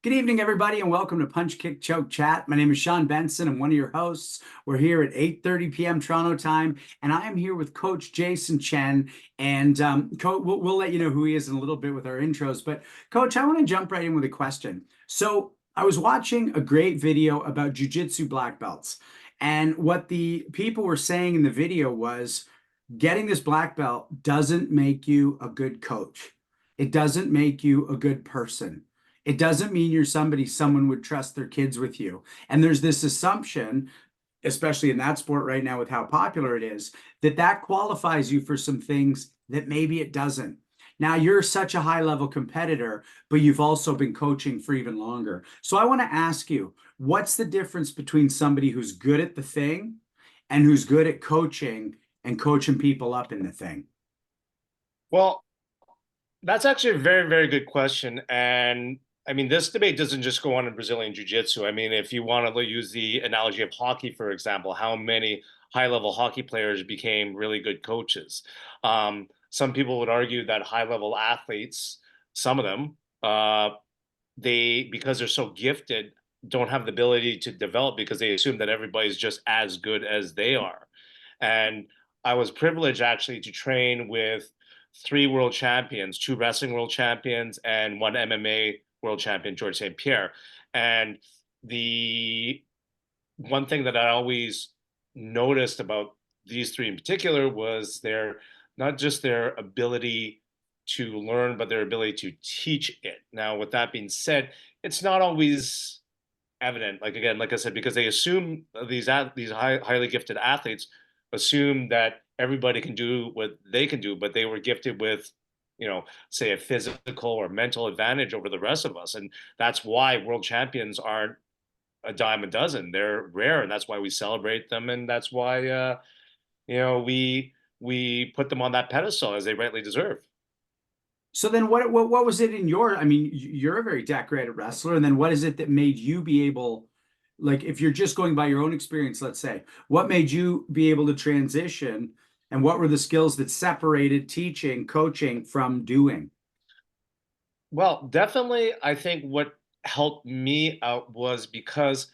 Good evening, everybody, and welcome to Punch Kick Choke Chat. My name is Sean Benson. I'm one of your hosts. We're here at 8:30 p.m. Toronto time, and I am here with Coach Jason Chen. And we'll let you know who he is in a little bit with our intros. But Coach, I want to jump right in with a question. So I was watching a great video about jiu-jitsu black belts, and what the people were saying in the video was getting this black belt doesn't make you a good coach. It doesn't make you a good person. It doesn't mean you're somebody someone would trust their kids with you. And there's this assumption, especially in that sport right now with how popular it is, that that qualifies you for some things that maybe it doesn't. Now, you're such a high level competitor, but you've also been coaching for even longer. So I want to ask you, what's the difference between somebody who's good at the thing and who's good at coaching and coaching people up in the thing? Well, that's actually a very, very good question. And I mean, this debate doesn't just go on in Brazilian Jiu-Jitsu. I mean, if you want to use the analogy of hockey, for example, how many high-level hockey players became really good coaches? Some people would argue that high-level athletes, some of them, because they're so gifted, don't have the ability to develop because they assume that everybody's just as good as they are. And I was privileged actually to train with three world champions, two wrestling world champions, and one MMA world champion, George St. Pierre. And the one thing that I always noticed about these three in particular was their not just their ability to learn, but their ability to teach it. Now, with that being said, it's not always evident. Like again, like I said, because they assume these highly gifted athletes assume that everybody can do what they can do, but they were gifted with, say a physical or mental advantage over the rest of us, and that's why world champions aren't a dime a dozen. They're rare, and that's why we celebrate them, and that's why we put them on that pedestal as they rightly deserve. So then what was it in your, I mean, you're a very decorated wrestler, and then what is it that made you be able, like if you're just going by your own experience, let's say, what made you be able to transition and what were the skills that separated teaching, coaching from doing? Well, definitely, I think what helped me out was because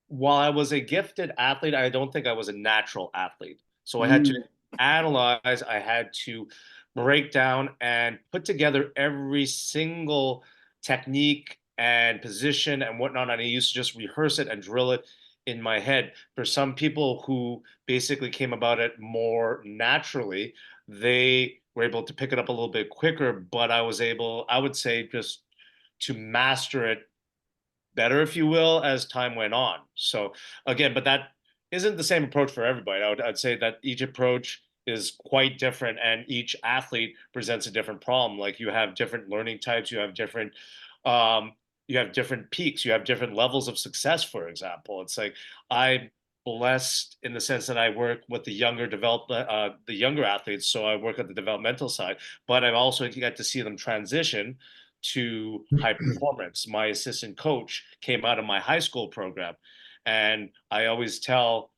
while I was a gifted athlete, I don't think I was a natural athlete. So I had to Mm. analyze, I had to break down and put together every single technique and position and whatnot. And I used to just rehearse it and drill it in my head. For some people who basically came about it more naturally, they were able to pick it up a little bit quicker, but I was able, I would say, just to master it better, if you will, as time went on. So again, but that isn't the same approach for everybody. I'd say that each approach is quite different, and each athlete presents a different problem. Like you have different learning types, um, you have different peaks, you have different levels of success. For example, it's like I'm blessed in the sense that I work with the younger athletes, so I work at the developmental side, but I've also get to see them transition to high performance. My assistant coach came out of my high school program. And I always tell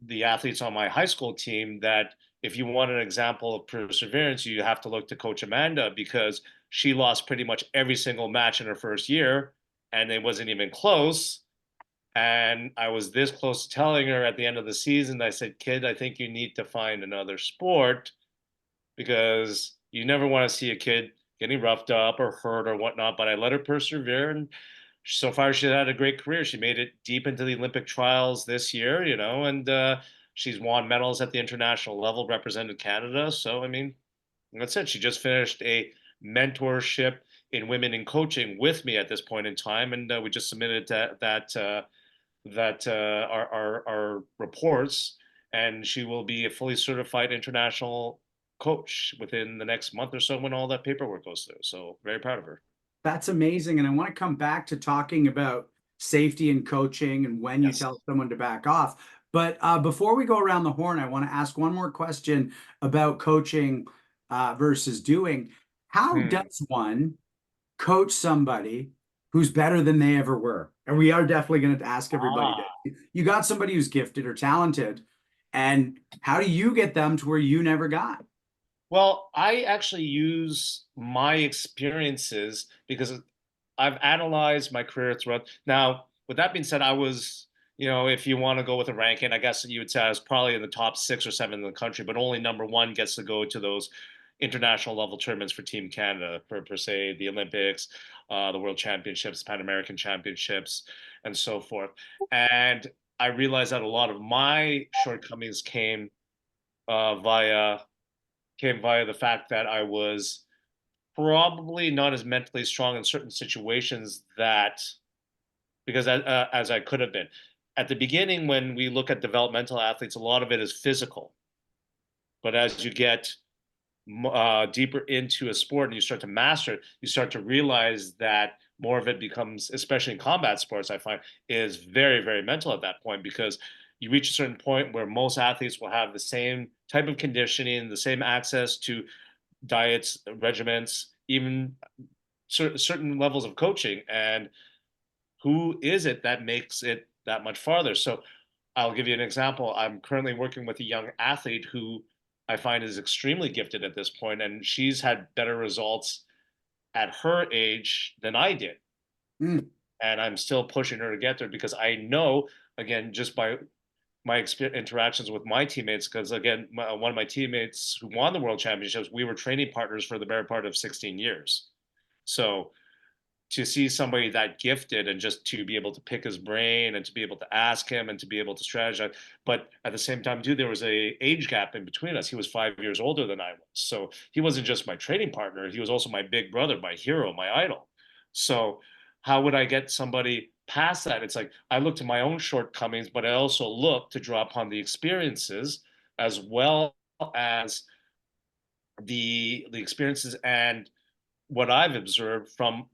the athletes on my high school team that if you want an example of perseverance, you have to look to Coach Amanda because she lost pretty much every single match in her first year and it wasn't even close. And I was this close to telling her at the end of the season, I said, kid, I think you need to find another sport because you never want to see a kid getting roughed up or hurt or whatnot. But I let her persevere, and so far she's had a great career. She made it deep into the Olympic trials this year, and she's won medals at the international level, represented Canada. So I mean, that's it. She just finished a mentorship in women in coaching with me at this point in time, and we just submitted our reports, and she will be a fully certified international coach within the next month or so when all that paperwork goes through. So very proud of her. That's amazing. And I want to come back to talking about safety and coaching and when you Yes. tell someone to back off. But before we go around the horn, I want to ask one more question about coaching versus doing. How Hmm. does one coach somebody who's better than they ever were? And we are definitely going to ask everybody Ah. that. You got somebody who's gifted or talented, and how do you get them to where you never got? Well, I actually use my experiences because I've analyzed my career throughout. Now, with that being said, I was, if you want to go with a ranking, I guess you would say I was probably in the top 6 or 7 in the country, but only number one gets to go to those international level tournaments for Team Canada, per se, the Olympics, the World Championships, Pan American Championships, and so forth. And I realized that a lot of my shortcomings uh, via via the fact that I was probably not as mentally strong in certain situations that because as I could have been. At the beginning, when we look at developmental athletes, a lot of it is physical. But as you get deeper into a sport and you start to master it, you start to realize that more of it becomes, especially in combat sports, I find, is very, very mental at that point because you reach a certain point where most athletes will have the same type of conditioning, the same access to diets, regiments, even certain levels of coaching. And who is it that makes it that much farther? So I'll give you an example. I'm currently working with a young athlete who I find is extremely gifted at this point, and she's had better results at her age than I did. Mm. And I'm still pushing her to get there because I know, again, just by my interactions with my teammates, because again, one of my teammates who won the world championships, we were training partners for the better part of 16 years. So to see somebody that gifted and just to be able to pick his brain and to be able to ask him and to be able to strategize, but at the same time too, there was a age gap in between us. He was 5 years older than I was, so he wasn't just my training partner, he was also my big brother, my hero, my idol. So how would I get somebody past that? It's like I look to my own shortcomings, but I also look to draw upon the experiences as well as the experiences and what I've observed from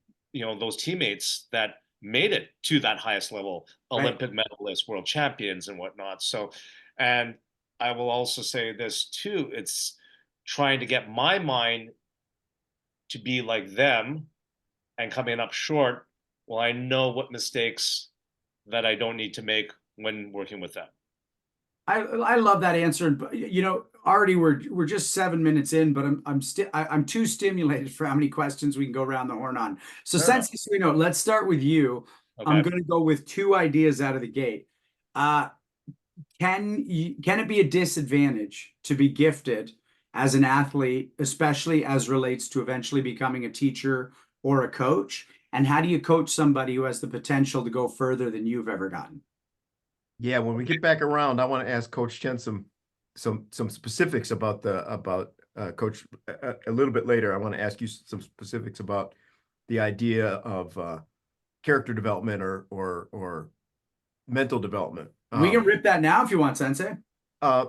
those teammates that made it to that highest level, Right. Olympic medalists, world champions, and whatnot. So, and I will also say this too: it's trying to get my mind to be like them and coming up short. Well, I know what mistakes that I don't need to make when working with them. I love that answer. But already we're just 7 minutes in, but I'm too stimulated for how many questions we can go around the horn on. So Fair enough. Sensei Suino, let's start with you. I'm Okay. going to go with two ideas out of the gate. Uh, can it be a disadvantage to be gifted as an athlete, especially as relates to eventually becoming a teacher or a coach? And how do you coach somebody who has the potential to go further than you've ever gotten? Yeah, when we get back around, I want to ask Coach Chen some specifics about Coach a little bit later. I want to ask you some specifics about the idea of character development or mental development. We can rip that now if you want, Sensei.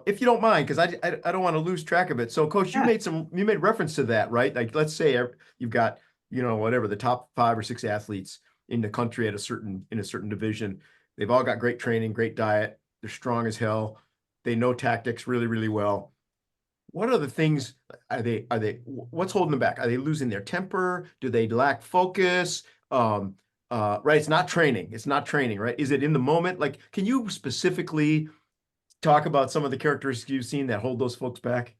If you don't mind, because I don't want to lose track of it. So, Coach, Yeah. you made reference to that, right? Like, let's say you've got whatever the top 5 or 6 athletes in the country at in a certain division. They've all got great training, great diet. They're strong as hell. They know tactics really, really well. What are the things? What's holding them back? Are they losing their temper? Do they lack focus? Right. It's not training. It's not training, right? Is it in the moment? Like, can you specifically talk about some of the characteristics you've seen that hold those folks back?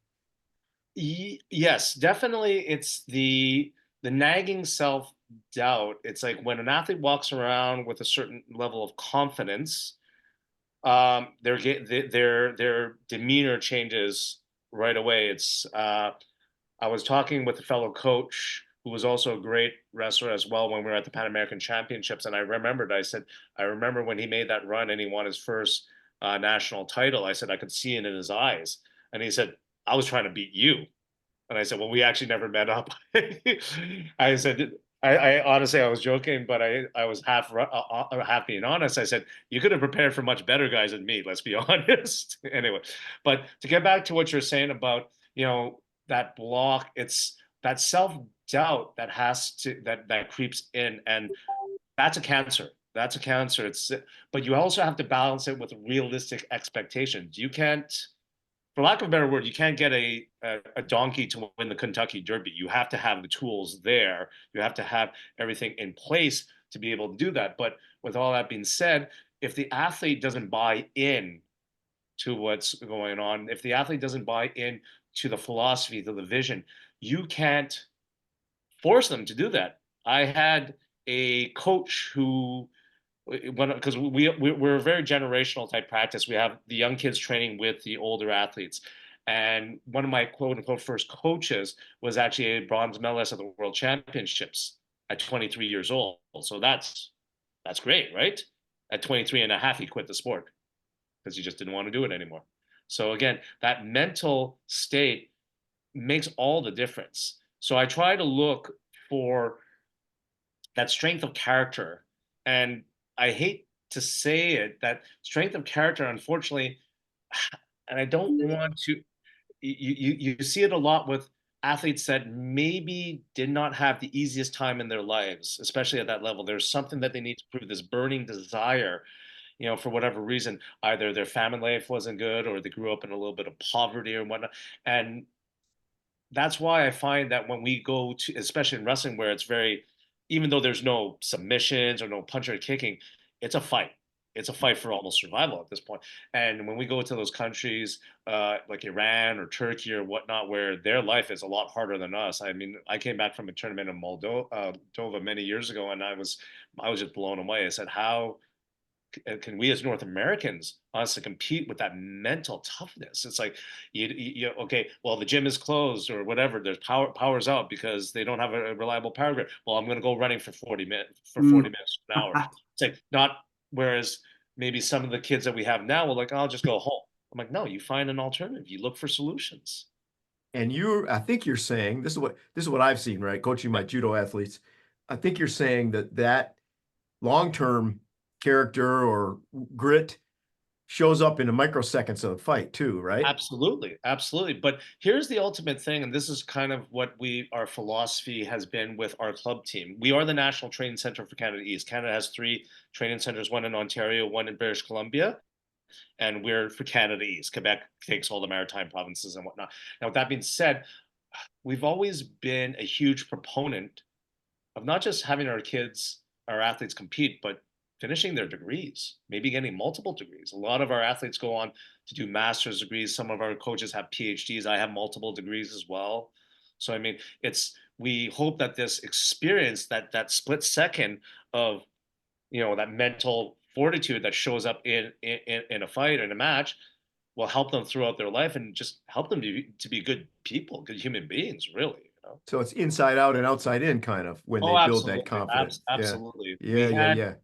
Yes, definitely. It's the nagging self doubt. It's like when an athlete walks around with a certain level of confidence, their demeanor changes right away. I was talking with a fellow coach who was also a great wrestler as well when we were at the Pan American Championships, and I said, I remember when he made that run and he won his first national title. I said I could see it in his eyes, and he said, I was trying to beat you. And I said, well, we actually never met up. I said, I honestly, I was joking, but I was half being honest. I said, you could have prepared for much better guys than me. Let's be honest. Anyway, but to get back to what you're saying about, that block, it's that self-doubt that creeps in, and that's a cancer. That's a cancer. But you also have to balance it with realistic expectations. You can't, for lack of a better word, you can't get a donkey to win the Kentucky Derby. You have to have the tools there. You have to have everything in place to be able to do that. But with all that being said, if the athlete doesn't buy in to what's going on, if the athlete doesn't buy in to the philosophy, to the vision, you can't force them to do that. I had a coach who, because we're a very generational type practice. We have the young kids training with the older athletes. And one of my quote unquote first coaches was actually a bronze medalist at the World Championships at 23 years old. So that's great, right? At 23 and a half, he quit the sport because he just didn't want to do it anymore. So again, that mental state makes all the difference. So I try to look for that strength of character. And I hate to say it, that strength of character, unfortunately, and I don't want to, you see it a lot with athletes that maybe did not have the easiest time in their lives, especially at that level. There's something that they need to prove, this burning desire, for whatever reason, either their family life wasn't good or they grew up in a little bit of poverty or whatnot. And that's why I find that when we go to, especially in wrestling, where it's very, even though there's no submissions or no punching or kicking, it's a fight. It's a fight for almost survival at this point. And when we go to those countries like Iran or Turkey or whatnot, where their life is a lot harder than us. I mean, I came back from a tournament in Moldova many years ago, and I was just blown away. I said, how can we as North Americans honestly compete with that mental toughness? It's like, okay, well, the gym is closed or whatever. There's power's out because they don't have a reliable power grid. Well, I'm going to go running for 40 minutes, an hour. It's like not, whereas maybe some of the kids that we have now will like, I'll just go home. I'm like, no, you find an alternative. You look for solutions. And I think you're saying, this is what I've seen, right? Coaching my judo athletes. I think you're saying that long-term character or grit shows up in the microseconds of the fight too, right? Absolutely, absolutely. But here's the ultimate thing, and this is kind of what our philosophy has been with our club team. We are the National Training Center for Canada East. Canada has 3 training centers, one in Ontario, one in British Columbia, and we're for Canada East. Quebec takes all the maritime provinces and whatnot. Now, with that being said, we've always been a huge proponent of not just having our athletes compete, but finishing their degrees, maybe getting multiple degrees. A lot of our athletes go on to do master's degrees. Some of our coaches have PhDs. I have multiple degrees as well. So, I mean, we hope that this experience, that split second of, that mental fortitude that shows up in a fight, in a match, will help them throughout their life and just help them to be good people, good human beings, really. So it's inside out and outside in kind of when Oh, they build that absolutely. confidence. Absolutely. Yeah. Yeah.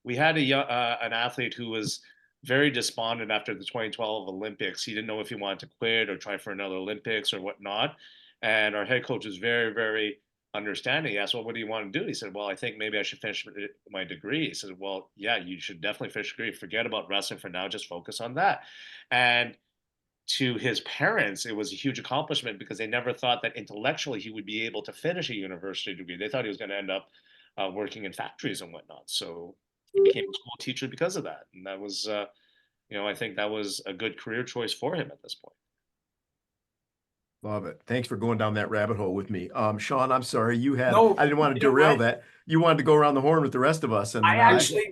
We had an athlete who was very despondent after the 2012 Olympics. He didn't know if he wanted to quit or try for another Olympics or whatnot. And our head coach was very, very understanding. He asked, well, what do you want to do? He said, well, I think maybe I should finish my degree. He said, well, yeah, you should definitely finish your degree. Forget about wrestling for now. Just focus on that. And to his parents, it was a huge accomplishment because they never thought that intellectually he would be able to finish a university degree. They thought he was going to end up working in factories and whatnot. So he became a school teacher because of that. And that was, I think that was a good career choice for him at this point. Love it. Thanks for going down that rabbit hole with me. Sean, I'm sorry No, I didn't want to you know derail what? that. You wanted to go around the horn with the rest of us. And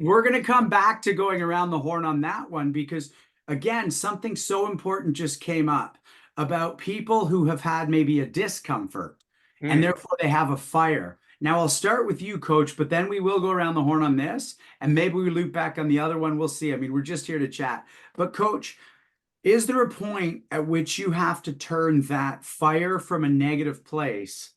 We're going to come back to going around the horn on that one because, again, something so important just came up about people who have had maybe a discomfort and therefore they have a fire. Now, I'll start with you, Coach, but then we will go around the horn on this and maybe we loop back on the other one. We'll see. I mean, we're just here to chat. But, Coach, is there a point at which you have to turn that fire from a negative place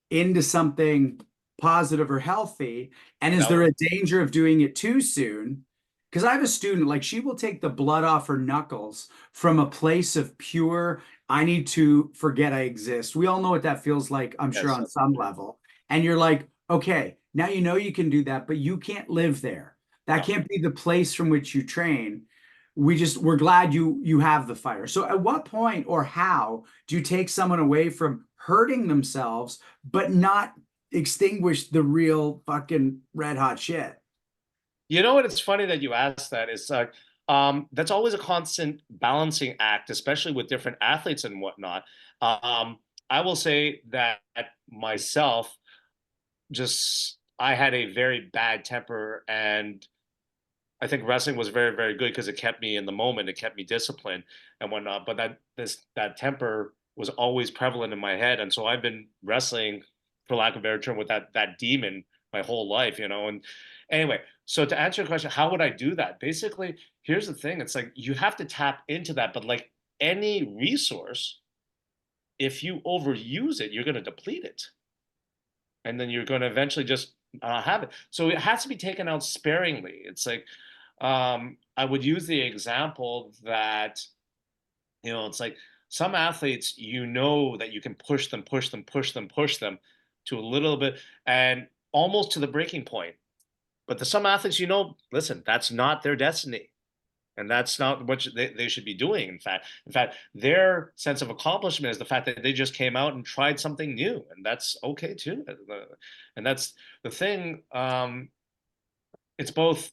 into something positive or healthy? And is there a danger of doing it too soon? Because I have a student, like she will take the blood off her knuckles from a place of pure, I need to forget I exist. We all know what that feels like, I'm sure, on some level. And you're like, okay, now you know you can do that, but you can't live there. That can't be the place from which you train. We're glad you have the fire. So at what point or how do you take someone away from hurting themselves, but not extinguish the real fucking red hot shit? You know what? It's funny that you asked that. It's like, that's always a constant balancing act, especially with different athletes and whatnot. I will say that myself, I had a very bad temper, and I think wrestling was very, very good because it kept me in the moment. It kept me disciplined and whatnot. But that temper was always prevalent in my head. And so I've been wrestling, for lack of a better term, with that demon my whole life, you know. And anyway, so to answer your question, how would I do that? Basically, here's the thing. It's like you have to tap into that, but like any resource, if you overuse it, you're going to deplete it. And then you're going to eventually just have it. So it has to be taken out sparingly. It's like, I would use the example that, you know, it's like some athletes, you know, that you can push them, push them, push them, push them to a little bit and almost to the breaking point. But the some athletes, you know, listen, that's not their destiny. And that's not what they should be doing. In fact, their sense of accomplishment is the fact that they just came out and tried something new, and that's okay too. And that's the thing. It's both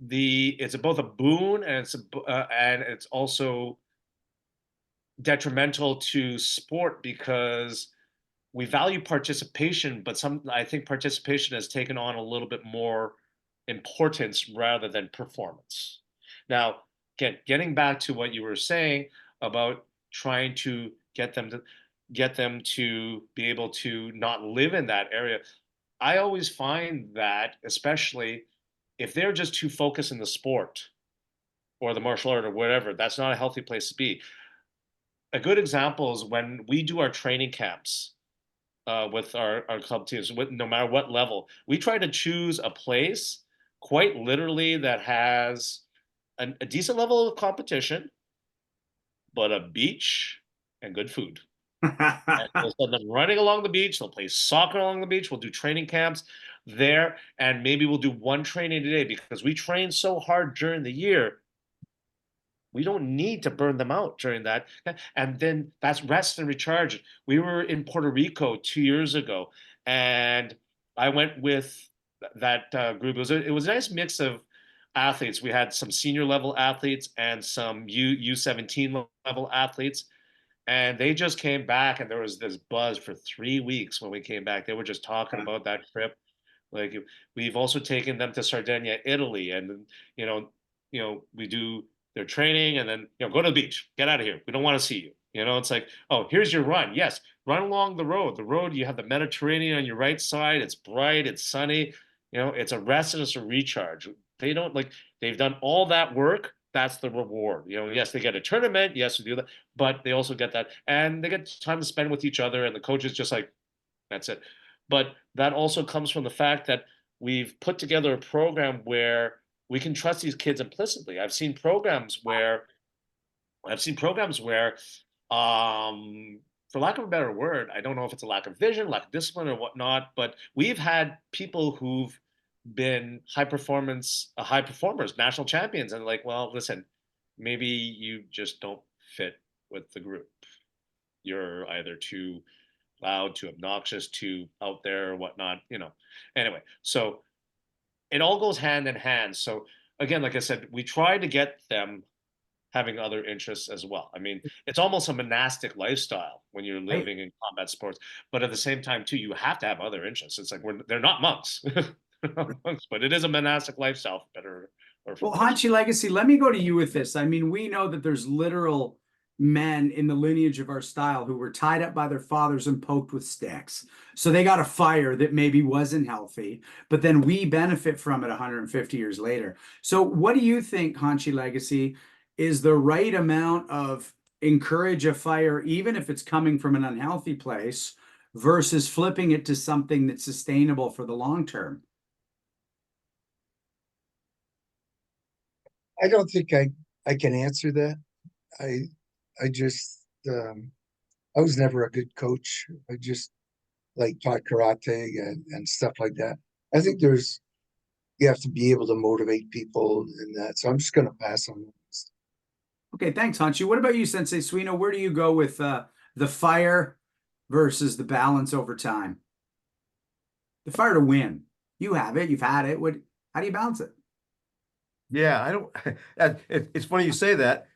it's both a boon and and it's also detrimental to sport because we value participation, but I think participation has taken on a little bit more importance rather than performance. Now, getting back to what you were saying about trying to get them to be able to not live in that area, I always find that, especially if they're just too focused in the sport or the martial art or whatever, that's not a healthy place to be. A good example is when we do our training camps with our club teams, no matter what level, we try to choose a place quite literally that has a decent level of competition, but a beach and good food. And we'll send them running along the beach. They'll play soccer along the beach. We'll do training camps there, and maybe we'll do one training a day because we train so hard during the year. We don't need to burn them out during that. And then that's rest and recharge. We were in Puerto Rico 2 years ago, and I went with that group. It was a nice mix of athletes. We had some senior level athletes and some U17 level athletes. And they just came back, and there was this buzz for 3 weeks when we came back. They were just talking about that trip. Like we've also taken them to Sardinia, Italy, and you know, we do their training, and then go to the beach, get out of here. We don't want to see you. It's like, oh, here's your run. Yes, run along the road. The road, you have the Mediterranean on your right side. It's bright. It's sunny. It's a rest and it's a recharge. They don't they've done all that work. That's the reward. Yes, they get a tournament. Yes, we do that, but they also get that, and they get time to spend with each other. And the coach is just like, that's it. But that also comes from the fact that we've put together a program where we can trust these kids implicitly. I've seen programs where, for lack of a better word, I don't know if it's a lack of vision, lack of discipline, or whatnot, but we've had people who've been high performers, national champions, and like, well, listen, maybe you just don't fit with the group. You're either too loud, too obnoxious, too out there, or whatnot. Anyway, so it all goes hand in hand. So again, like I said, we try to get them having other interests as well. I mean, it's almost a monastic lifestyle when you're living in combat sports, but at the same time too, you have to have other interests. It's like they're not monks. They're not monks, but it is a monastic lifestyle, better or well, Hanshi Legacy, let me go to you with this. I mean, we know that there's literal men in the lineage of our style who were tied up by their fathers and poked with sticks. So they got a fire that maybe wasn't healthy, but then we benefit from it 150 years later. So what do you think, Hanshi Legacy, is the right amount of encourage a fire, even if it's coming from an unhealthy place, versus flipping it to something that's sustainable for the long term? I don't think I can answer that. I just I was never a good coach. I just taught karate and stuff like that. I think you have to be able to motivate people in that. So I'm just gonna pass on this. Okay, thanks, Hanshi. What about you, Sensei Suino? Where do you go with the fire versus the balance over time? The fire to win. You have it. You've had it. How do you balance it? Yeah, I don't. It's funny you say that.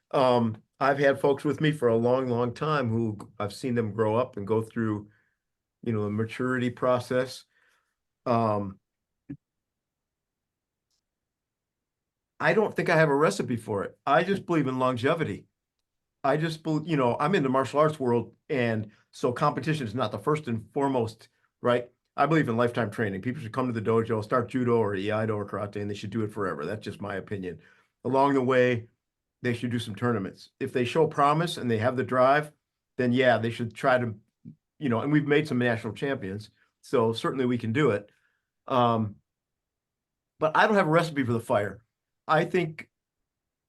I've had folks with me for a long, long time who I've seen them grow up and go through, a maturity process. I don't think I have a recipe for it. I just believe in longevity. I just believe, I'm in the martial arts world, and so competition is not the first and foremost, right? I believe in lifetime training. People should come to the dojo, start judo or iaido or karate, and they should do it forever. That's just my opinion. Along the way, they should do some tournaments. If they show promise and they have the drive, then yeah, they should try to, and we've made some national champions, so certainly we can do it. But I don't have a recipe for the fire. I think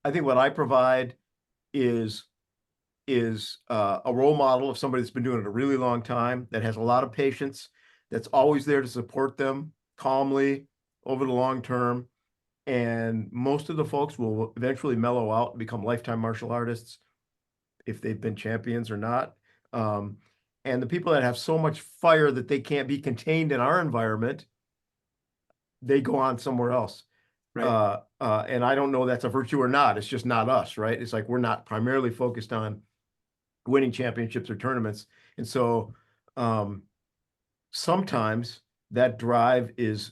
what I provide is a role model of somebody that's been doing it a really long time, that has a lot of patience, that's always there to support them calmly over the long term. And most of the folks will eventually mellow out and become lifetime martial artists if they've been champions or not. And the people that have so much fire that they can't be contained in our environment, they go on somewhere else. Right. And I don't know that's a virtue or not. It's just not us, right? It's like we're not primarily focused on winning championships or tournaments. And so sometimes that drive is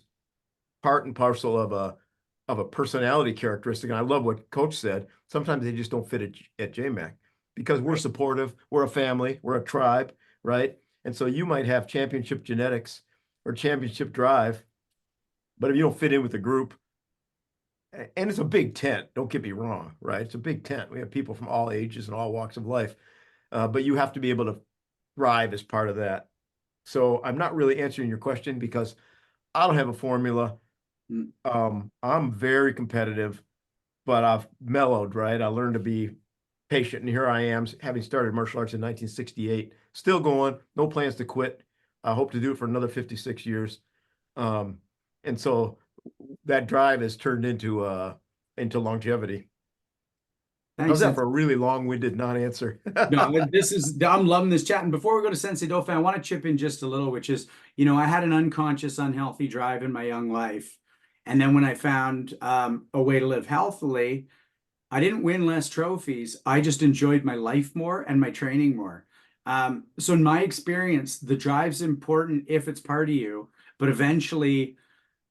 part and parcel of a personality characteristic. And I love what Coach said. Sometimes they just don't fit at JMAC because we're supportive, we're a family, we're a tribe, right? And so you might have championship genetics or championship drive, but if you don't fit in with the group, and it's a big tent, don't get me wrong, right? It's a big tent. We have people from all ages and all walks of life, but you have to be able to thrive as part of that. So I'm not really answering your question because I don't have a formula. I'm very competitive, but I've mellowed, right? I learned to be patient, and here I am, having started martial arts in 1968, still going, no plans to quit. I hope to do it for another 56 years. And so that drive has turned into longevity. Thanks. How's that for a really long-winded non-answer? No, I'm loving this chat. And before we go to Sensei Dauphin, I want to chip in just a little, which is, I had an unconscious, unhealthy drive in my young life. And then when I found a way to live healthily, I didn't win less trophies. I just enjoyed my life more and my training more. So in my experience, the drive's important if it's part of you, but eventually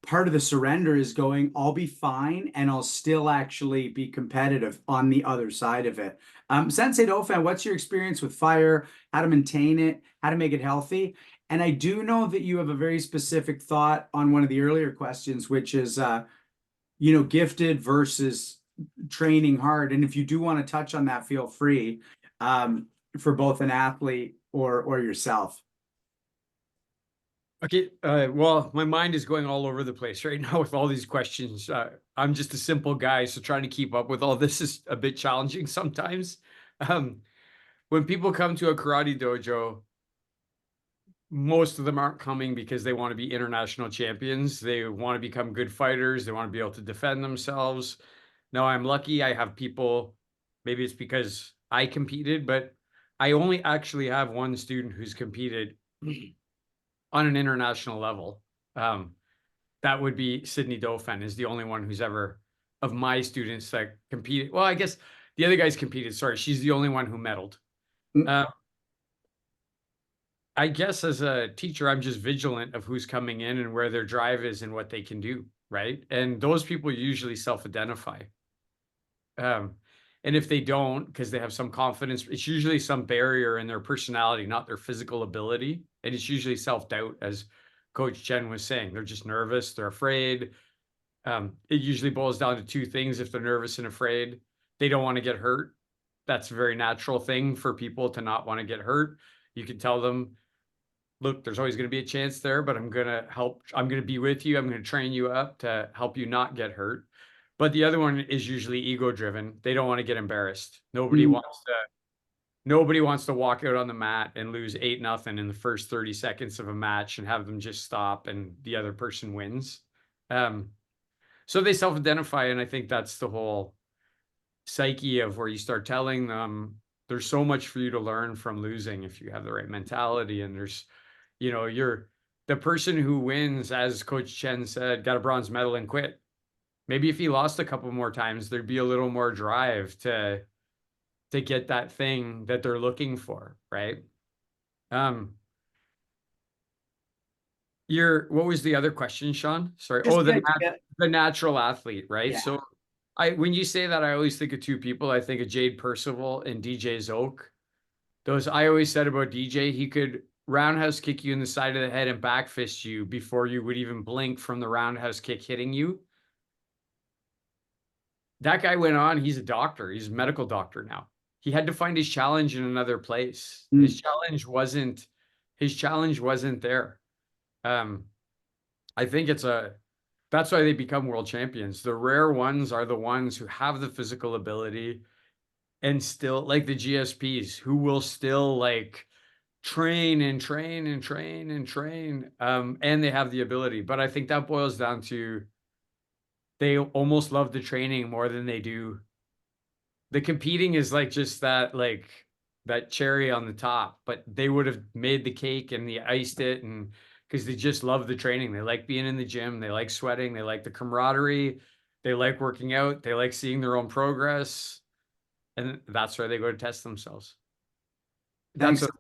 part of the surrender is going, I'll be fine and I'll still actually be competitive on the other side of it. Sensei Dauphin, what's your experience with fire, how to maintain it, how to make it healthy? And I do know that you have a very specific thought on one of the earlier questions, which is, gifted versus training hard. And if you do want to touch on that, feel free, for both an athlete or yourself. Okay, well, my mind is going all over the place right now with all these questions. I'm just a simple guy, so trying to keep up with all this is a bit challenging sometimes. When people come to a karate dojo, most of them aren't coming because they want to be international champions. They want to become good fighters. They want to be able to defend themselves. Now, I'm lucky I have people, maybe it's because I competed, but I only actually have one student who's competed on an international level. That would be Sydney Dauphin, is the only one who's ever, of my students that competed. Well, I guess the other guys competed. Sorry, she's the only one who medaled. I guess as a teacher, I'm just vigilant of who's coming in and where their drive is and what they can do, right? And those people usually self-identify. And if they don't, because they have some confidence, it's usually some barrier in their personality, not their physical ability. And it's usually self-doubt, as Coach Chen was saying. They're just nervous, they're afraid. It usually boils down to two things. If they're nervous and afraid, they don't want to get hurt. That's a very natural thing for people to not want to get hurt. You can tell them, look, there's always going to be a chance there, but I'm going to help. I'm going to be with you. I'm going to train you up to help you not get hurt. But the other one is usually ego driven. They don't want to get embarrassed. Nobody wants to walk out on the mat and lose 8-0 in the first 30 seconds of a match and have them just stop and the other person wins. So they self-identify, and I think that's the whole psyche of where you start telling them there's so much for you to learn from losing if you have the right mentality. And there's, you're the person who wins, as Coach Chen said, got a bronze medal and quit. Maybe if he lost a couple more times, there'd be a little more drive to get that thing that they're looking for, right? What was the other question, Sean? Sorry. The natural athlete, right? Yeah. So when you say that, I always think of two people. I think of Jade Percival and DJ Zoke. I always said about DJ, he could roundhouse kick you in the side of the head and back fist you before you would even blink from the roundhouse kick hitting you. That guy went on, he's a doctor, he's a medical doctor now. He had to find his challenge in another place. Mm. His challenge wasn't there. I think that's why they become world champions. The rare ones are the ones who have the physical ability and still, like the GSPs, who will still like train and train and train and train. And they have the ability. But I think that boils down to they almost love the training more than they do. The competing is like just that, like that cherry on the top, but they would have made the cake and they iced it, and because they just love the training. They like being in the gym. They like sweating. They like the camaraderie. They like working out. They like seeing their own progress. And that's where they go to test themselves. Thanks. That's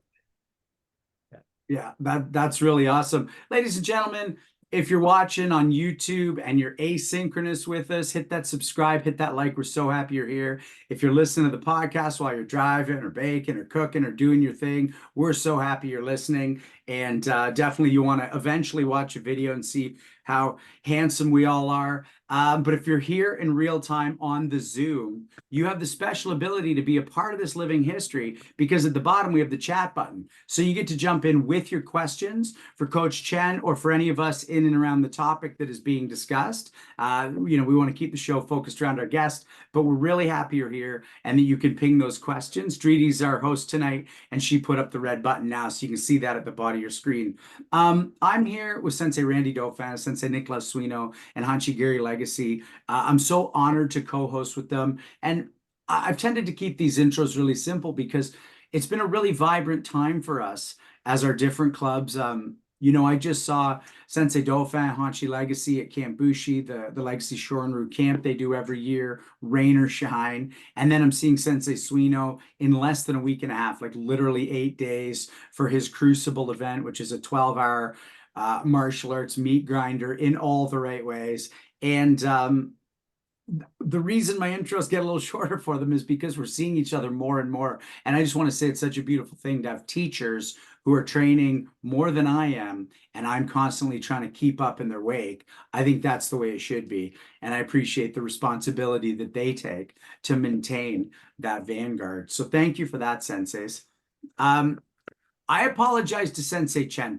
Yeah, that's really awesome. Ladies and gentlemen, if you're watching on YouTube and you're asynchronous with us, hit that subscribe, hit that like. We're so happy you're here. If you're listening to the podcast while you're driving or baking or cooking or doing your thing, we're so happy you're listening. And definitely you want to eventually watch a video and see how handsome we all are. But if you're here in real time on the Zoom, you have the special ability to be a part of this living history, because at the bottom we have the chat button. So you get to jump in with your questions for Coach Chen or for any of us in and around the topic that is being discussed. We want to keep the show focused around our guest, but we're really happy you're here and that you can ping those questions. Dreedy's our host tonight, and she put up the red button now, so you can see that at the bottom of your screen. I'm here with Sensei Randy Dauphin, Sensei Nicolas Suino, and Hanshi Gary Legacy. I'm so honored to co-host with them. And I've tended to keep these intros really simple because it's been a really vibrant time for us as our different clubs. I just saw Sensei Dauphin, Hanshi Legacy at Camp Bushi, the Legacy Shorinru camp they do every year, rain or shine. And then I'm seeing Sensei Suino in less than a week and a half, like literally 8 days, for his Crucible event, which is a 12-hour martial arts meat grinder in all the right ways. And the reason my intros get a little shorter for them is because we're seeing each other more and more. And I just want to say it's such a beautiful thing to have teachers who are training more than I am, and I'm constantly trying to keep up in their wake. I think that's the way it should be. And I appreciate the responsibility that they take to maintain that vanguard. So thank you for that, senseis. I apologize to Sensei Chen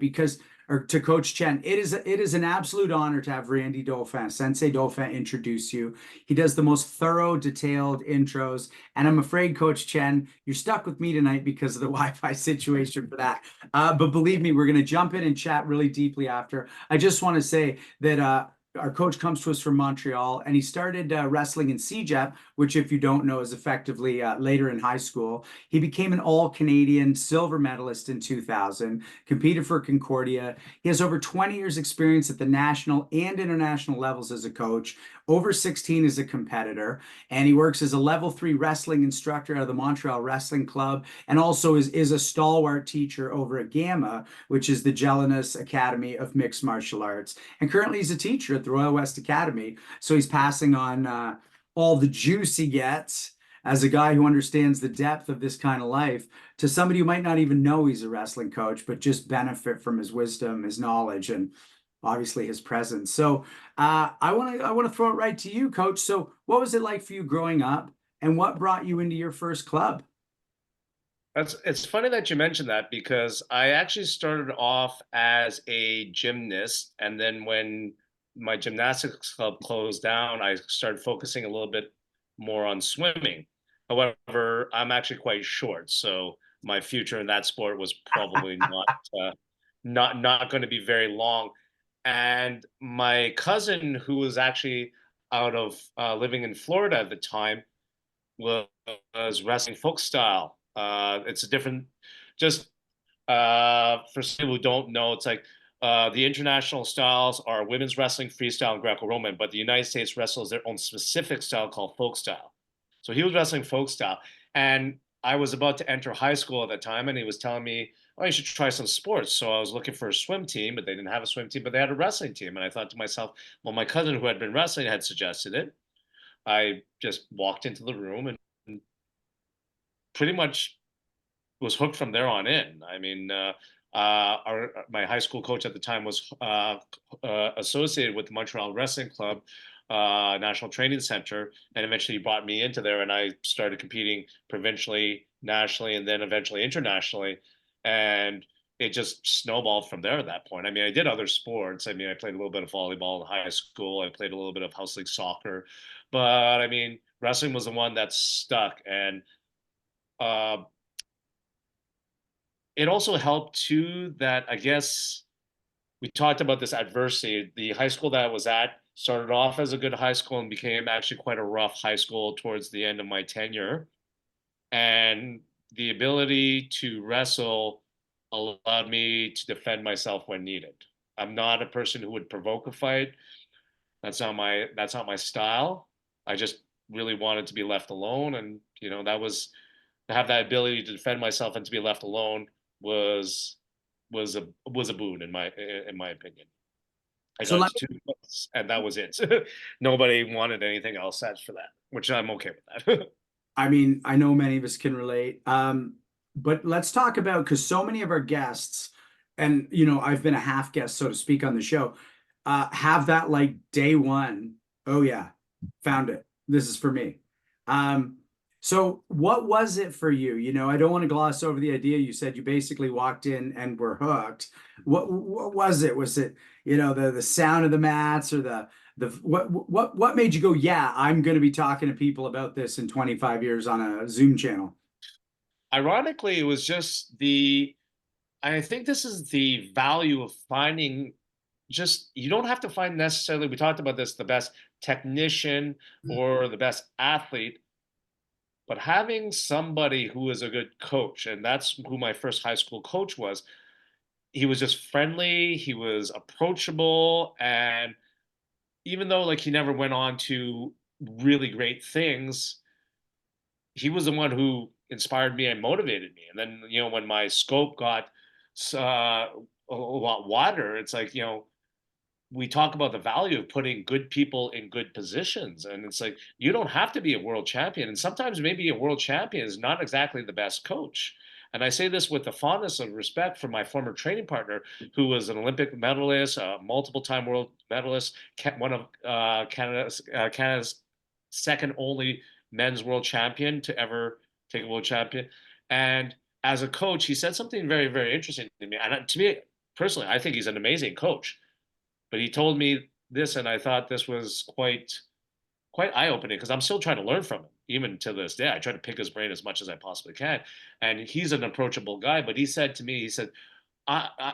or to Coach Chen. It is an absolute honor to have Randy Dauphin, Sensei Dauphin, introduce you. He does the most thorough, detailed intros. And I'm afraid, Coach Chen, you're stuck with me tonight because of the Wi-Fi situation for that. But believe me, we're going to jump in and chat really deeply after. I just want to say that our coach comes to us from Montreal, and he started wrestling in CJEP, which, if you don't know, is effectively later in high school. He became an all-Canadian silver medalist in 2000, competed for Concordia. He has over 20 years experience at the national and international levels as a coach, over 16 as a competitor, and he works as a level 3 wrestling instructor out of the Montreal Wrestling Club, and also is a stalwart teacher over at Gamma, which is the Gelinas Academy of Mixed Martial Arts. And currently he's a teacher at the Royal West Academy. So he's passing on all the juice he gets as a guy who understands the depth of this kind of life to somebody who might not even know he's a wrestling coach, but just benefit from his wisdom, his knowledge, and obviously his presence. So I want to throw it right to you, Coach. So what was it like for you growing up, and what brought you into your first club? It's funny that you mentioned that, because I actually started off as a gymnast, and then when my gymnastics club closed down, I started focusing a little bit more on swimming. However, I'm actually quite short, so my future in that sport was probably not going to be very long. And my cousin, who was actually out of living in Florida at the time, was wrestling folk style. It's a different, just for some people who don't know, it's like the international styles are women's wrestling, freestyle, and Greco-Roman, but the United States wrestles their own specific style called folk style. So he was wrestling folk style, and I was about to enter high school at that time, and he was telling me, "Oh, you should try some sports." So I was looking for a swim team, but they didn't have a swim team, but they had a wrestling team, and I thought to myself, well, my cousin who had been wrestling had suggested it. I just walked into the room and pretty much was hooked from there on in. I mean, My high school coach at the time was associated with the Montreal Wrestling Club, National Training Center, and eventually he brought me into there, and I started competing provincially, nationally, and then eventually internationally, and it just snowballed from there at that point. I mean, I did other sports. I mean, I played a little bit of volleyball in high school. I played a little bit of house league soccer, but I mean, wrestling was the one that stuck, and uh, it also helped too that I guess we talked about this adversity. The high school that I was at started off as a good high school and became actually quite a rough high school towards the end of my tenure. And the ability to wrestle allowed me to defend myself when needed. I'm not a person who would provoke a fight. That's not my style. I just really wanted to be left alone, and that was to have that ability to defend myself and to be left alone was a boon in my opinion. I So got let into 2 months, and that was it. Nobody wanted anything else as for that, which I'm okay with that. I mean, I know many of us can relate. But let's talk about, because so many of our guests, and I've been a half guest, so to speak, on the show, have that like day one. Oh yeah, found it. This is for me. So what was it for you? I don't want to gloss over the idea. You said you basically walked in and were hooked. What was it? Was it, the sound of the mats, or the what made you go, yeah, I'm going to be talking to people about this in 25 years on a Zoom channel? Ironically, it was just I think this is the value of finding, just you don't have to find necessarily, we talked about this, the best technician or the best athlete, but having somebody who is a good coach. And that's who my first high school coach was. He was just friendly, he was approachable, and even though like he never went on to really great things, he was the one who inspired me and motivated me. And then, when my scope got a lot wider, it's like, we talk about the value of putting good people in good positions. And it's like, you don't have to be a world champion. And sometimes maybe a world champion is not exactly the best coach. And I say this with the fondness of respect for my former training partner, who was an Olympic medalist, a multiple-time world medalist, one of Canada's second only men's world champion to ever take a world champion. And as a coach, he said something very, very interesting to me. And to me, personally, I think he's an amazing coach. But he told me this, and I thought this was quite eye-opening, because I'm still trying to learn from him, even to this day. I try to pick his brain as much as I possibly can, and he's an approachable guy. But he said to me, he said,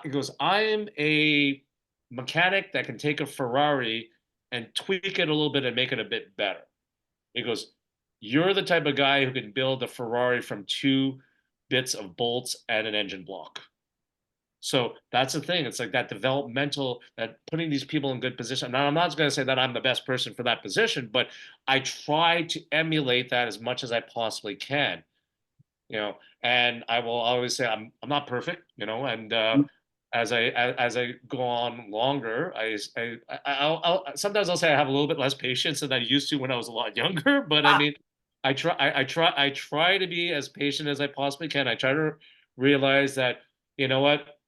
he goes, I am a mechanic that can take a Ferrari and tweak it a little bit and make it a bit better. He goes, you're the type of guy who can build a Ferrari from 2 bits of bolts and an engine block. So that's the thing. It's like that developmental, that putting these people in good position. Now, I'm not going to say that I'm the best person for that position, but I try to emulate that as much as I possibly can. And I will always say I'm not perfect, and as I go on longer, I'll sometimes I'll say I have a little bit less patience than I used to when I was a lot younger. But I mean, I try to be as patient as I possibly can. I try to realize that, what,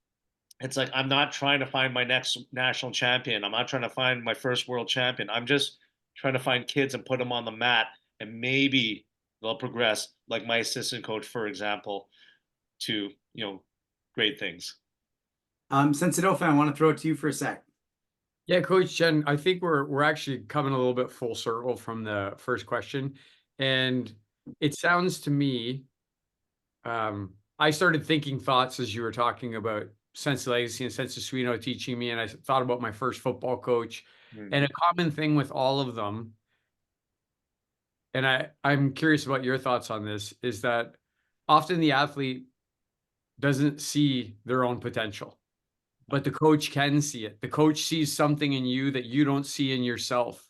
it's like, I'm not trying to find my next national champion. I'm not trying to find my first world champion. I'm just trying to find kids and put them on the mat, and maybe they'll progress, like my assistant coach, for example, to, great things. Since I want to throw it to you for a sec. Yeah, Coach Chen, I think we're actually coming a little bit full circle from the first question. And it sounds to me, I started thinking thoughts as you were talking about sense of legacy and sense of Suino teaching me, and I thought about my first football coach. And a common thing with all of them, and I'm curious about your thoughts on this, is that often the athlete doesn't see their own potential, but the coach can see it. The coach sees something in you that you don't see in yourself.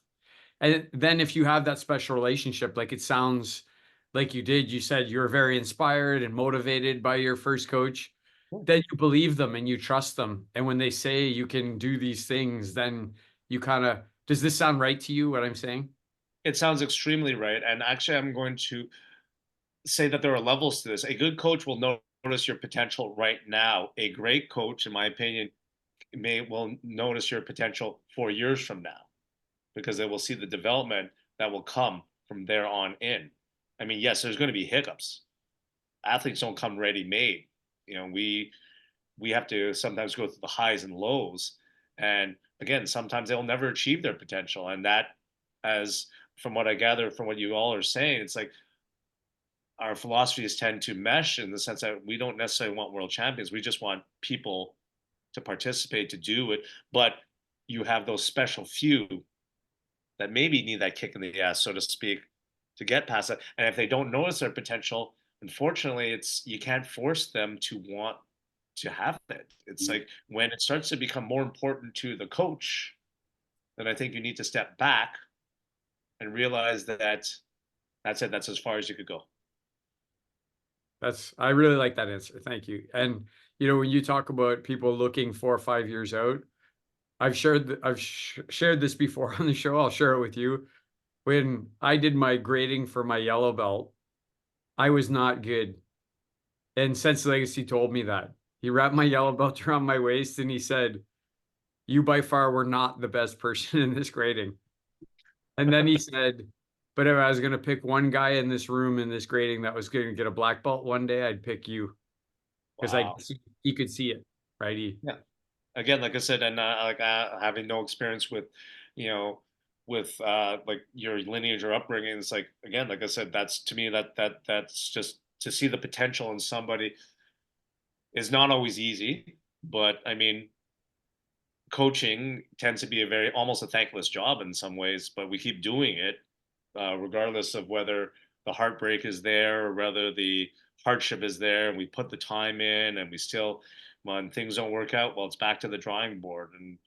And then if you have that special relationship, like it sounds like you did, you said you were very inspired and motivated by your first coach, then you believe them and you trust them. And when they say you can do these things, then you does this sound right to you, what I'm saying? It sounds extremely right. And actually, I'm going to say that there are levels to this. A good coach will notice your potential right now. A great coach, in my opinion, will notice your potential 4 years from now, because they will see the development that will come from there on in. I mean, yes, there's going to be hiccups. Athletes don't come ready-made. You know, we have to sometimes go through the highs and lows. And again, sometimes they'll never achieve their potential. And that, as from what I gather from what you all are saying, it's like our philosophies tend to mesh in the sense that we don't necessarily want world champions. We just want people to participate, to do it. But you have those special few that maybe need that kick in the ass, so to speak, to get past that. And if they don't notice their potential, unfortunately, you can't force them to want to have it. It's like when it starts to become more important to the coach, then I think you need to step back and realize that that's it. That's as far as you could go. I really like that answer. Thank you. And when you talk about people looking 4 or 5 years out, I've shared this before on the show. I'll share it with you. When I did my grading for my yellow belt, I was not good. And Sense Legacy told me that. He wrapped my yellow belt around my waist and he said, "You by far were not the best person in this grading." And then he said, "But if I was going to pick one guy in this room in this grading that was going to get a black belt one day, I'd pick you." Because Wow. he could see it, right? Yeah. Again, like I said, and having no experience with, like your lineage or upbringing, it's like, again, like I said, that's to me that's just to see the potential in somebody is not always easy. But I mean, coaching tends to be almost a thankless job in some ways, but we keep doing it, regardless of whether the heartbreak is there or whether the hardship is there, and we put the time in, and we still, when things don't work out, well, it's back to the drawing board. And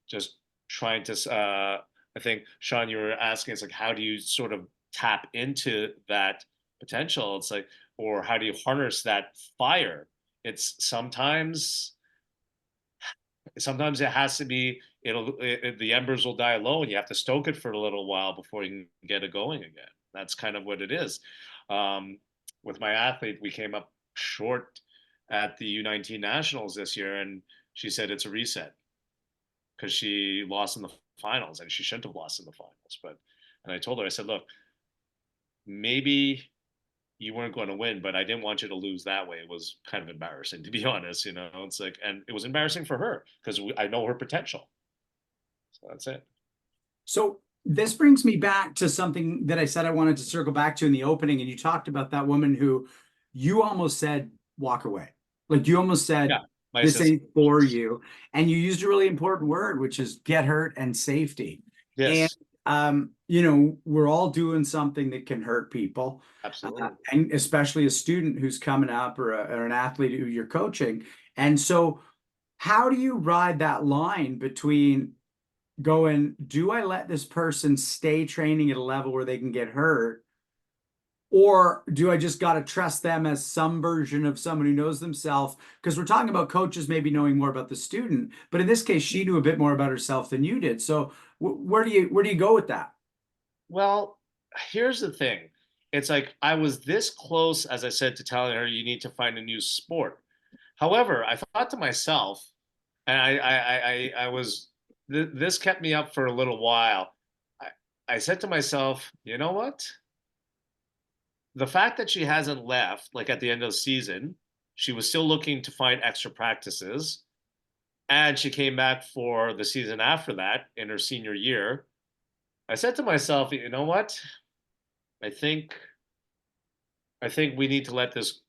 just trying to I think, Sean, you were asking, it's like, how do you sort of tap into that potential? It's like, or how do you harness that fire? It's sometimes it has to be, the embers will die low and you have to stoke it for a little while before you can get it going again. That's kind of what it is. With my athlete, we came up short at the U19 nationals this year, and she said it's a reset because she lost in the finals, and she shouldn't have lost in the finals. And I told her, I said, look, maybe you weren't going to win, but I didn't want you to lose that way. It was kind of embarrassing, to be honest. It's like, and it was embarrassing for her because I know her potential. So that's it. So this brings me back to something that I said I wanted to circle back to in the opening. And you talked about that woman who you almost said, walk away. Like you almost said, Yeah, this ain't for you. And you used a really important word, which is get hurt and safety. Yes. And, we're all doing something that can hurt people. Absolutely. And especially a student who's coming up or an athlete who you're coaching. And so how do you ride that line between going, do I let this person stay training at a level where they can get hurt? Or do I just got to trust them as some version of someone who knows themselves? Because we're talking about coaches maybe knowing more about the student, but in this case, she knew a bit more about herself than you did. So where do you go with that? Well, here's the thing. It's like I was this close, as I said, to telling her you need to find a new sport. However, I thought to myself, and I was, this kept me up for a little while. I said to myself, you know what? The fact that she hasn't left, like at the end of the season, she was still looking to find extra practices. And she came back for the season after that in her senior year. I said to myself, you know what? I think we need to let this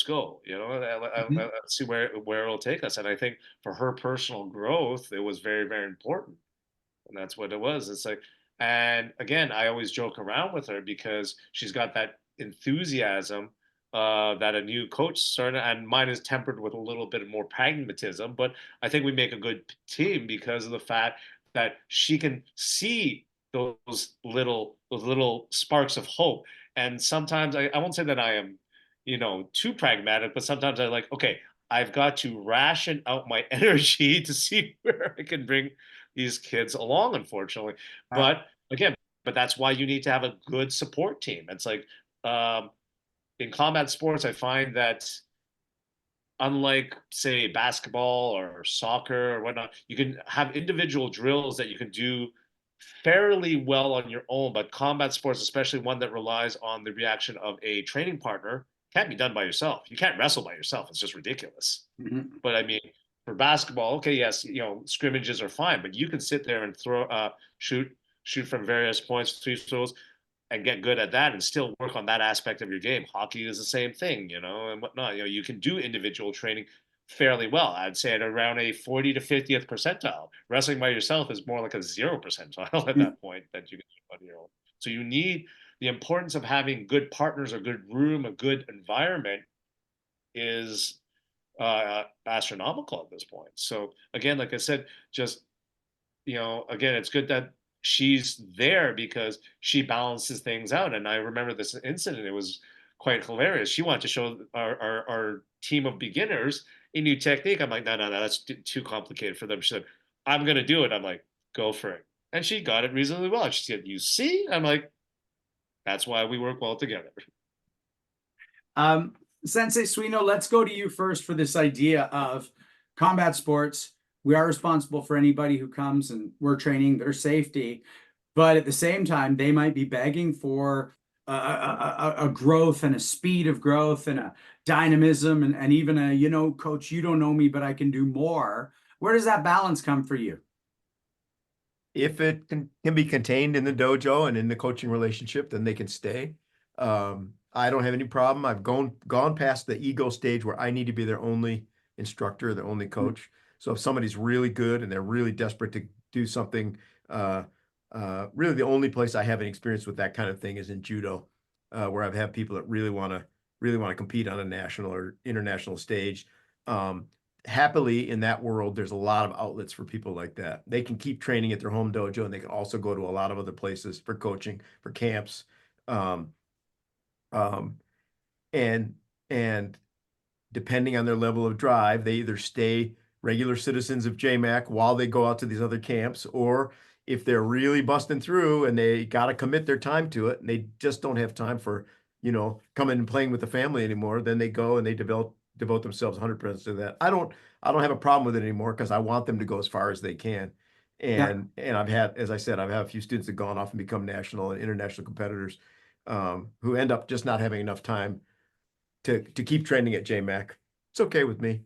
go. Let's see where it'll take us. And I think for her personal growth, it was very, very important. And that's what it was. It's like, and again, I always joke around with her because she's got that enthusiasm that a new coach started, and mine is tempered with a little bit more pragmatism. But I think we make a good team because of the fact that she can see those little sparks of hope. And sometimes I won't say that I am, too pragmatic, but sometimes I like, okay, I've got to ration out my energy to see where I can bring these kids along, unfortunately. But again, that's why you need to have a good support team. It's like, in combat sports, I find that unlike, say, basketball or soccer or whatnot, you can have individual drills that you can do fairly well on your own. But combat sports, especially one that relies on the reaction of a training partner, can't be done by yourself. You can't wrestle by yourself. It's just ridiculous. Mhm. But I mean, for basketball, okay, yes, scrimmages are fine, but you can sit there and shoot from various points, free throws, and get good at that and still work on that aspect of your game. Hockey is the same thing, and whatnot. You can do individual training fairly well. I'd say at around a 40 to 50th percentile. Wrestling by yourself is more like a 0 percentile at that point that you can do on your own. So you need the importance of having good partners, a good room, a good environment is astronomical at this point. So again, like I said, just again, it's good that she's there because she balances things out. And I remember this incident; it was quite hilarious. She wanted to show our team of beginners a new technique. I'm like, no, that's too complicated for them. She said, I'm going to do it. I'm like, go for it. And she got it reasonably well. She said, you see? I'm like, that's why we work well together. Sensei Suino, let's go to you first for this idea of combat sports. We are responsible for anybody who comes and we're training their safety, but at the same time, they might be begging for a growth and a speed of growth and a dynamism and even a, coach, you don't know me, but I can do more. Where does that balance come for you? If it can be contained in the dojo and in the coaching relationship, then they can stay. I don't have any problem. I've gone past the ego stage where I need to be their only instructor, their only coach. So if somebody's really good and they're really desperate to do something, really the only place I have an experience with that kind of thing is in judo, where I've had people that really want to compete on a national or international stage. Happily in that world, there's a lot of outlets for people like that. They can keep training at their home dojo and they can also go to a lot of other places for coaching, for camps. And depending on their level of drive, they either stay regular citizens of YM-YWHA while they go out to these other camps, or if they're really busting through and they got to commit their time to it and they just don't have time for, coming and playing with the family anymore, then they go and they devote themselves 100% to that. I don't have a problem with it anymore because I want them to go as far as they can. And I've had, as I said, I've had a few students that gone off and become national and international competitors who end up just not having enough time to keep training at YM-YWHA. It's okay with me.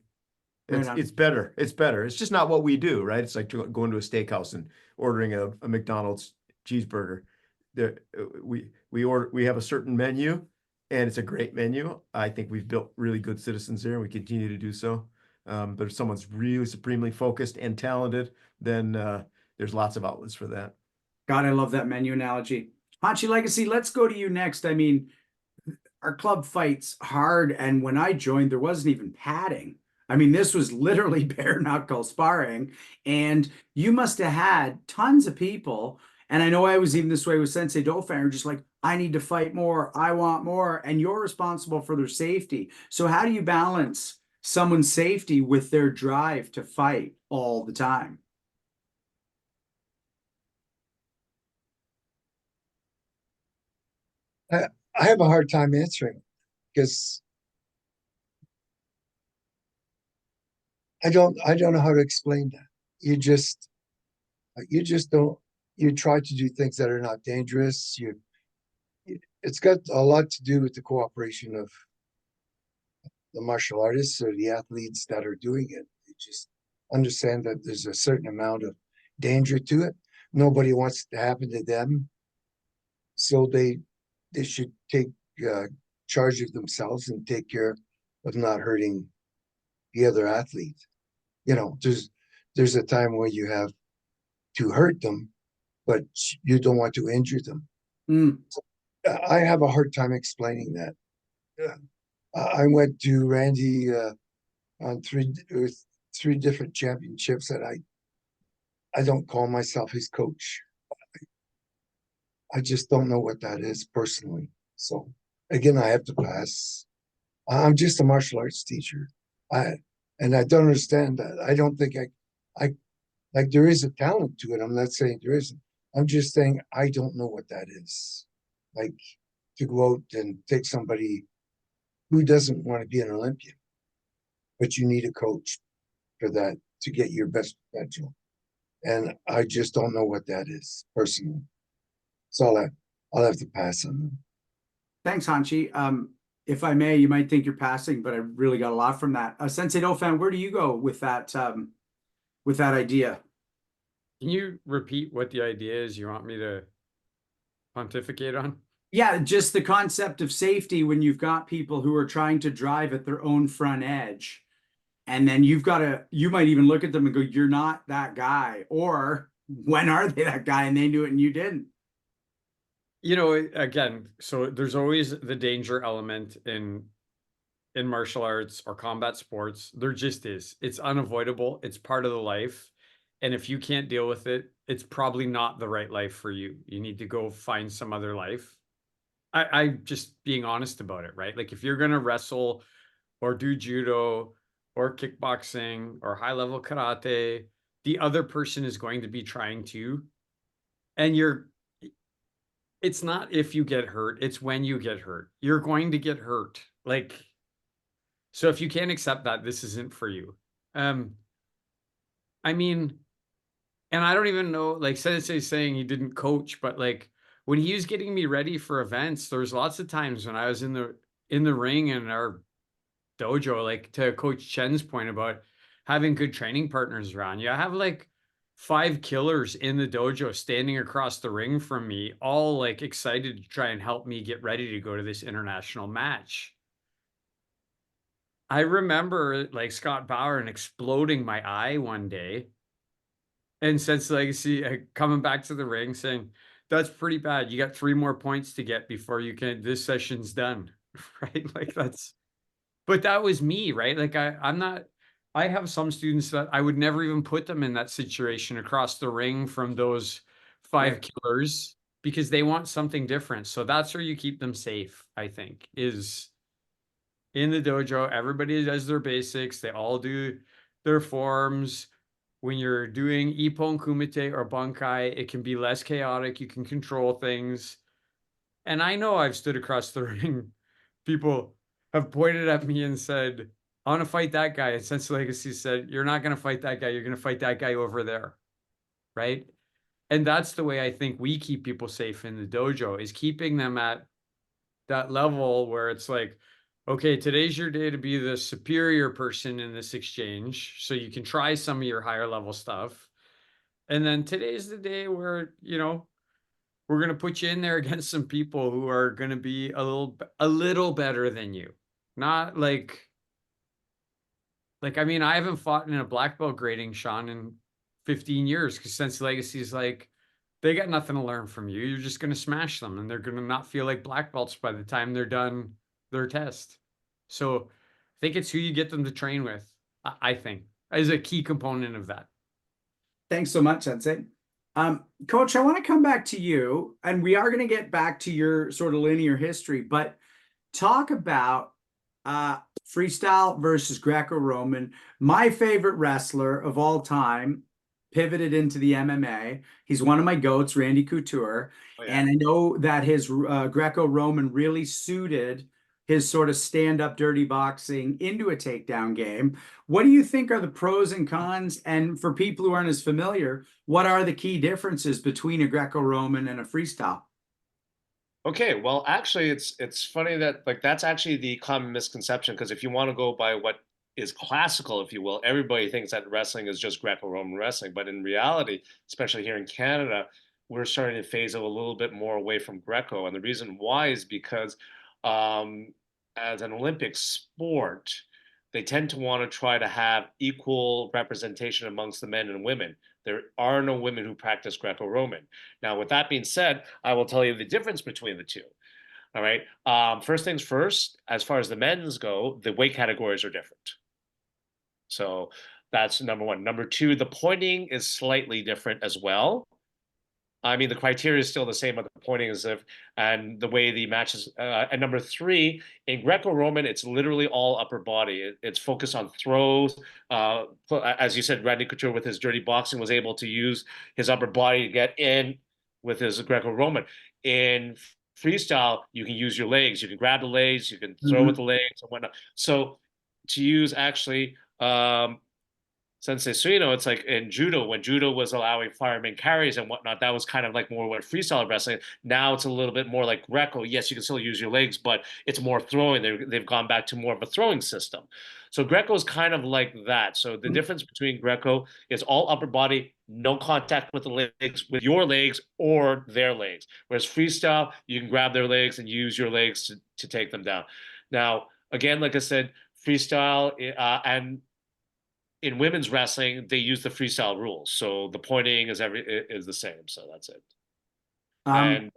It's better. It's better. It's just not what we do, right? It's like going to a steakhouse and ordering a McDonald's cheeseburger. We have a certain menu, and it's a great menu. I think we've built really good citizens there, and we continue to do so. But if someone's really supremely focused and talented, then there's lots of outlets for that. God, I love that menu analogy. Hachi Legacy, let's go to you next. I mean, our club fights hard, and when I joined, there wasn't even padding. I mean, this was literally bare knuckle sparring, and you must have had tons of people. And I know I was even this way with Sensei Dauphin, are just like, I need to fight more, I want more, and you're responsible for their safety. So how do you balance someone's safety with their drive to fight all the time? I have a hard time answering because I don't know how to explain that. You just don't. You try to do things that are not dangerous. It's got a lot to do with the cooperation of the martial artists or the athletes that are doing it. You just understand that there's a certain amount of danger to it. Nobody wants it to happen to them, so they should take charge of themselves and take care of not hurting the other athlete. There's a time where you have to hurt them, but you don't want to injure them. I have a hard time explaining that. I went to Randy on three different championships, and I don't call myself his coach. I just don't know what that is personally. So again, I have to pass. I'm just a martial arts teacher. And I don't understand that. I don't think I like there is a talent to it. I'm not saying there isn't. I'm just saying I don't know what that is. Like to go out and take somebody who doesn't want to be an Olympian? But you need a coach for that to get your best potential. And I just don't know what that is personally. So I'll have to pass on that. Thanks, Hanshi. If I may, you might think you're passing, but I really got a lot from that. Sensei Dofan, where do you go with that idea? Can you repeat what the idea is you want me to pontificate on? Yeah, just the concept of safety when you've got people who are trying to drive at their own front edge. And then you might even look at them and go, you're not that guy. Or when are they that guy and they knew it and you didn't? You know, again, so there's always the danger element in martial arts or combat sports. There just is. It's unavoidable. It's part of the life. And if you can't deal with it, it's probably not the right life for you. You need to go find some other life. I just being honest about it, right? Like if you're going to wrestle or do judo or kickboxing or high level karate, the other person is going to be trying to, and it's not if you get hurt, it's when you get hurt. You're going to get hurt. Like, so if you can't accept that, this isn't for you. I mean, and I don't even know, like Sensei's saying he didn't coach, but like when he was getting me ready for events, there was lots of times when I was in the ring in our dojo, like to Coach Chen's point about having good training partners around you. I have like 5 killers in the dojo standing across the ring from me, all like excited to try and help me get ready to go to this international match. I remember like Scott Bauer and exploding my eye one day, and Sense Legacy coming back to the ring saying, "That's pretty bad. You got 3 more points to get before this session's done." Right? Like but that was me, right? Like I have some students that I would never even put them in that situation across the ring from those 5 killers because they want something different. So that's where you keep them safe, I think, is in the dojo. Everybody does their basics. They all do their forms. When you're doing Ippon Kumite or Bankai, it can be less chaotic. You can control things. And I know I've stood across the ring. People have pointed at me and said, "I want to fight that guy." And Sense Legacy said, "You're not going to fight that guy. You're going to fight that guy over there." Right? And that's the way I think we keep people safe in the dojo, is keeping them at that level where it's like, okay, today's your day to be the superior person in this exchange. So you can try some of your higher level stuff. And then today's the day where, we're going to put you in there against some people who are going to be a little better than you. Not like, I mean, I haven't fought in a black belt grading, Sean, in 15 years because Sense Legacy is like, they got nothing to learn from you. You're just going to smash them and they're going to not feel like black belts by the time they're done their test. So I think it's who you get them to train with, I think, is a key component of that. Thanks so much, Sensei. Coach, I want to come back to you, and we are going to get back to your sort of linear history, but talk about freestyle versus Greco-Roman. My favorite wrestler of all time pivoted into the MMA. He's one of my goats, Randy Couture. Oh, yeah. And I know that his Greco-Roman really suited his sort of stand-up dirty boxing into a takedown game. What do you think are the pros and cons? And for people who aren't as familiar, what are the key differences between a Greco-Roman and a freestyle? Okay, well, actually, it's funny that like that's actually the common misconception, because if you want to go by what is classical, if you will, everybody thinks that wrestling is just Greco-Roman wrestling, but in reality, especially here in Canada, we're starting to phase a little bit more away from Greco, and the reason why is because as an Olympic sport, they tend to want to try to have equal representation amongst the men and women. There are no women who practice Greco-Roman. Now, with that being said, I will tell you the difference between the two. All right. First things first, as far as the men's go, the weight categories are different. So that's number one. Number two, the pointing is slightly different as well. I mean, the criteria is still the same, but the pointing is and the way the matches. And number three, in Greco-Roman, it's literally all upper body. It's focused on throws. As you said, Randy Couture with his dirty boxing was able to use his upper body to get in with his Greco-Roman. In freestyle, you can use your legs. You can grab the legs, you can throw with the legs and whatnot. So to use actually Sensei Suino, it's like in judo, when judo was allowing fireman carries and whatnot, that was kind of like more what freestyle wrestling. Now it's a little bit more like Greco. Yes, you can still use your legs, but it's more throwing. They've gone back to more of a throwing system. So Greco is kind of like that. So the difference between Greco is all upper body, no contact with the legs, with your legs or their legs. Whereas freestyle, you can grab their legs and use your legs to take them down. Now, again, like I said, freestyle and in women's wrestling, they use the freestyle rules. So the pointing is the same. So that's it. And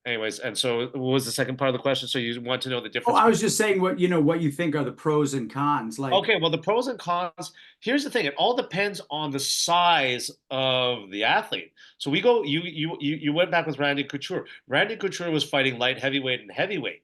anyways, and so what was the second part of the question? So you want to know the Oh, difference? I was just saying what you think are the pros and cons. Like, Okay, well, the pros and cons. Here's the thing: it all depends on the size of the athlete. So we go. You went back with Randy Couture. Randy Couture was fighting light heavyweight and heavyweight.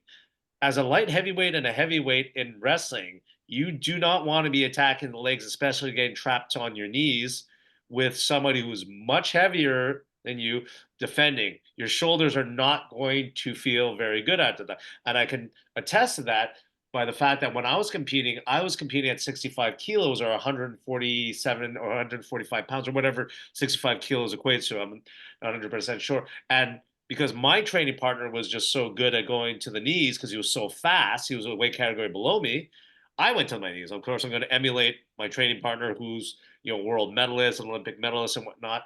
As a light heavyweight and a heavyweight in wrestling, you do not want to be attacking the legs, especially getting trapped on your knees with somebody who's much heavier than you defending. Your shoulders are not going to feel very good after that. And I can attest to that by the fact that when I was competing at 65 kilos or 147 or 145 pounds or whatever 65 kilos equates to. I'm not 100% sure. And because my training partner was just so good at going to the knees because he was so fast, he was a weight category below me. I went to my knees. Of course, I'm going to emulate my training partner, who's world medalist and Olympic medalist and whatnot.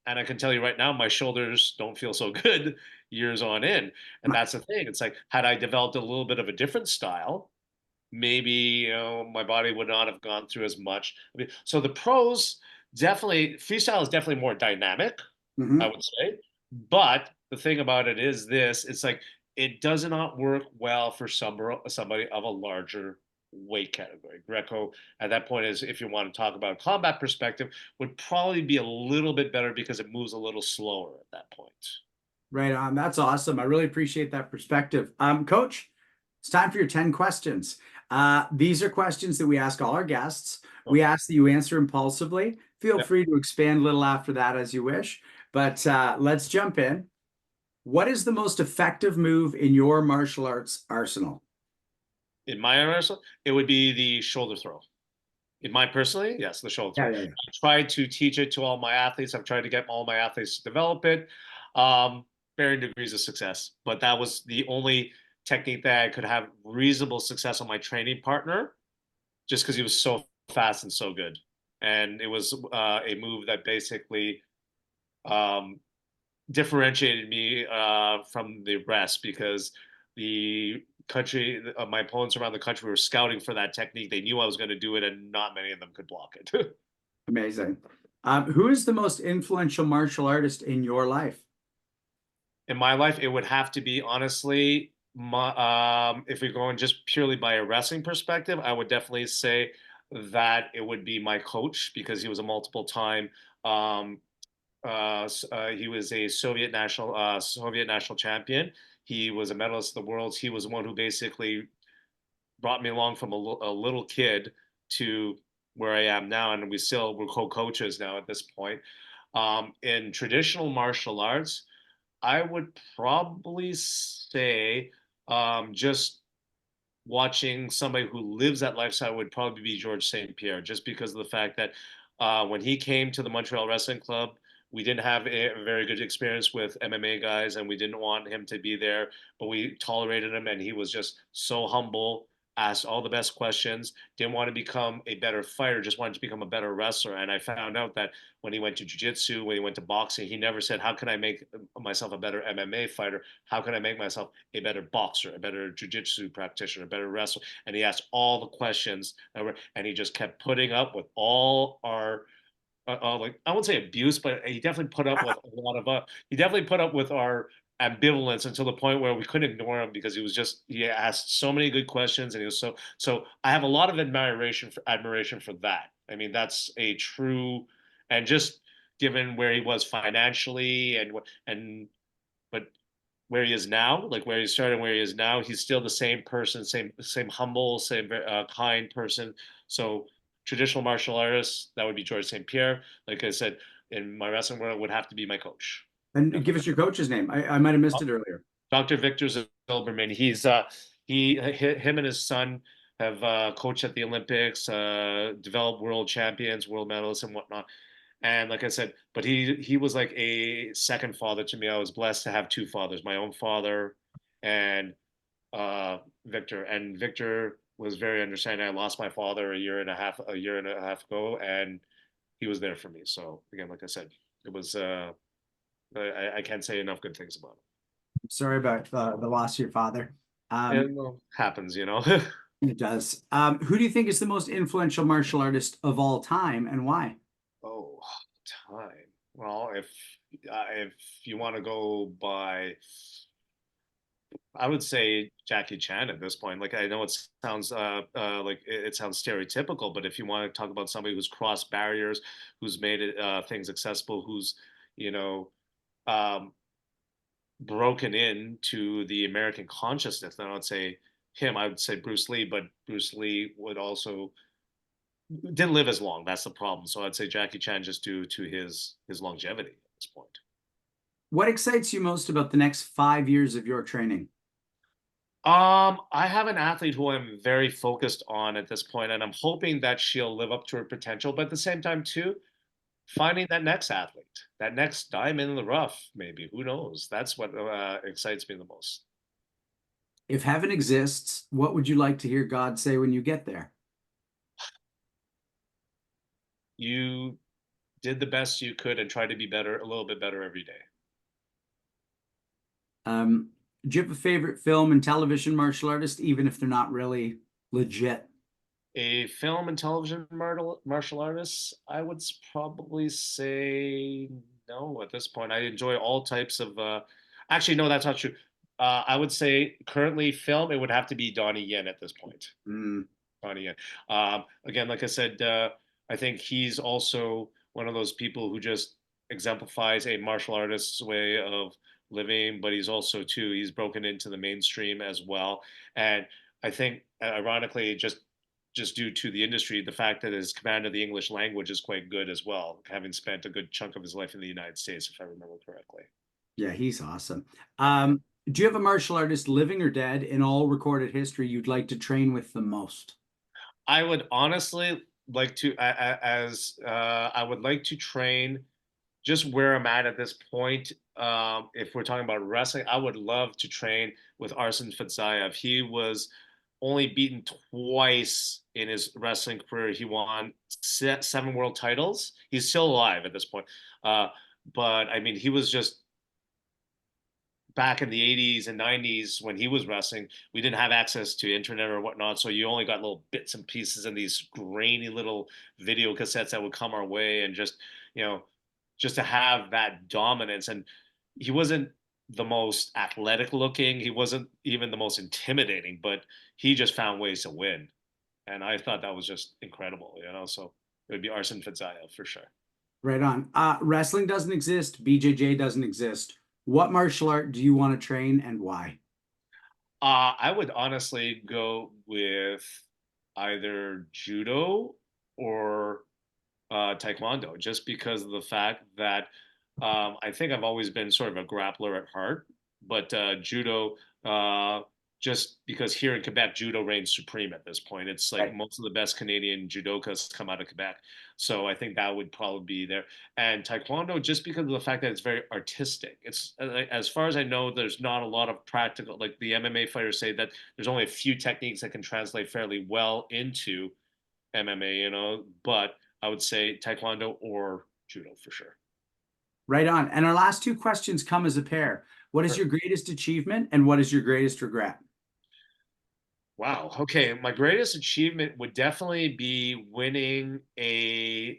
And I can tell you right now, my shoulders don't feel so good years on in. And that's the thing. It's like, had I developed a little bit of a different style, maybe my body would not have gone through as much. I mean, so the pros definitely, freestyle is definitely more dynamic, I would say. But the thing about it is this: it's like it does not work well for somebody of a larger weight category. Greco at that point is, if you want to talk about combat perspective, would probably be a little bit better because it moves a little slower at that point. right on. That's awesome. I really appreciate that perspective. Coach, it's time for your 10 questions. These are questions that we ask all our guests. We ask that you answer impulsively. Feel free to expand a little after that as you wish. But let's jump in. What is the most effective move in your martial arts arsenal? In my arsenal, it would be the shoulder throw. In my personally, yes, the shoulder throw. Yeah. I tried to teach it to all my athletes. I've tried to get all my athletes to develop it. Varying degrees of success, but that was the only technique that I could have reasonable success on my training partner, just because he was so fast and so good. And it was a move that basically differentiated me from the rest, because the country, my opponents around the country were scouting for that technique. They knew I was going to do it, and not many of them could block it. Amazing. Who is the most influential martial artist in your life? In my life, it would have to be, honestly, if we're going just purely by a wrestling perspective, I would definitely say that it would be my coach, because he was a multiple time. He was a Soviet national champion. He was a medalist of the worlds. He was the one who basically brought me along from a little kid to where I am now, and we're co-coaches now at this point. In traditional martial arts, I would probably say just watching somebody who lives that lifestyle would probably be George St. Pierre, just because of the fact that when he came to the Montreal Wrestling Club, we didn't have a very good experience with MMA guys, and we didn't want him to be there, but we tolerated him, and he was just so humble, asked all the best questions, didn't want to become a better fighter, just wanted to become a better wrestler. And I found out that when he went to jiu-jitsu, when he went to boxing, he never said, how can I make myself a better MMA fighter? How can I make myself a better boxer, a better jiu-jitsu practitioner, a better wrestler? And he asked all the questions, and he just kept putting up with all our like, I wouldn't say abuse, but he definitely put up with a lot of he definitely put up with our ambivalence until the point where we couldn't ignore him, because he asked so many good questions, and he was so I have a lot of admiration for that. I mean, that's a true, and just given where he was financially and but where he is now, like where he started and where he is now, he's still the same person, same humble, same kind person. So traditional martial artists, that would be George St. Pierre. Like I said, in my wrestling world, would have to be my coach. And give us your coach's name. I might have missed it earlier. Dr. Victor Zilberman. Him and his son have coached at the Olympics, developed world champions, world medalists, and whatnot. And like I said, but he was like a second father to me. I was blessed to have two fathers, my own father and Victor. And Victor was very understanding. I lost my father a year and a half ago, and he was there for me. So again, like I said, it was I can't say enough good things about him. Sorry about the loss of your father. And well, happens, you know. It does. Who do you think is the most influential martial artist of all time, and why? Oh, time. Well, if you want to go by, I would say Jackie Chan at this point. Like I know it sounds like it sounds stereotypical, but if you want to talk about somebody who's crossed barriers, who's made it things accessible, who's you know um, broken into the American consciousness, then I would say him. I would say Bruce Lee, but Bruce Lee would also didn't live as long. That's the problem. So I'd say Jackie Chan just due to his longevity at this point. What excites you most about the next 5 years of your training? I have an athlete who I'm very focused on at this point, and I'm hoping that she'll live up to her potential. But at the same time, too, finding that next athlete, that next diamond in the rough, maybe. Who knows? That's what excites me the most. If heaven exists, what would you like to hear God say when you get there? You did the best you could and try to be better, a little bit better every day. Do you have a favorite film and television martial artist, even if they're not really legit? A film and television martial artist, I would probably say no at this point. I enjoy all types of. Actually, no, that's not true. I would say currently film, it would have to be Donnie Yen at this point. Mm. Donnie Yen. Again, like I said, I think he's also one of those people who just exemplifies a martial artist's way of living, but he's also too he's broken into the mainstream as well. And I think, ironically, just due to the industry, the fact that his command of the English language is quite good as well, having spent a good chunk of his life in the United States, if I remember correctly. Yeah, he's awesome. Do you have a martial artist, living or dead, in all recorded history you'd like to train with the most? I would honestly like to, as I would like to train just where I'm at this point. If we're talking about wrestling, I would love to train with Arsen Fedzayev. He was only beaten twice in his wrestling career. He won 7 world titles. He's still alive at this point. But I mean, he was just back in the 80s and 90s when he was wrestling. We didn't have access to internet or whatnot, so you only got little bits and pieces and these grainy little video cassettes that would come our way, and just just to have that dominance. And he wasn't the most athletic looking, he wasn't even the most intimidating, but he just found ways to win, and I thought that was just incredible. So it would be Arsen Fedzayev for sure. Right on. Wrestling doesn't exist. BJJ doesn't exist. What martial art do you want to train and why? I would honestly go with either judo or taekwondo, just because of the fact that I think I've always been sort of a grappler at heart, but judo, just because here in Quebec, judo reigns supreme at this point. It's like Right. most of the best Canadian judokas come out of Quebec. So I think that would probably be there. And taekwondo, just because of the fact that it's very artistic. It's as far as I know, there's not a lot of practical, like the MMA fighters say that there's only a few techniques that can translate fairly well into MMA, but I would say taekwondo or judo for sure. Right on. And our last two questions come as a pair. What is your greatest achievement and what is your greatest regret? Wow. Okay. My greatest achievement would definitely be winning and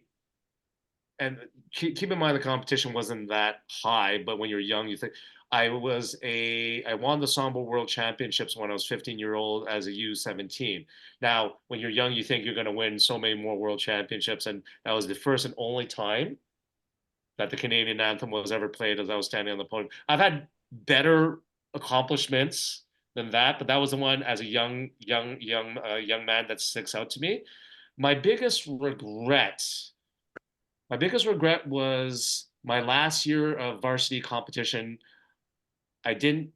keep in mind the competition wasn't that high, but when you're young, you think I won the Sambo World Championships when I was 15-year-old as a U17. Now, when you're young, you think you're going to win so many more world championships, and that was the first and only time that the Canadian anthem was ever played as I was standing on the podium. I've had better accomplishments than that, but that was the one as a young man that sticks out to me. My biggest regret, my biggest regret was my last year of varsity competition. I didn't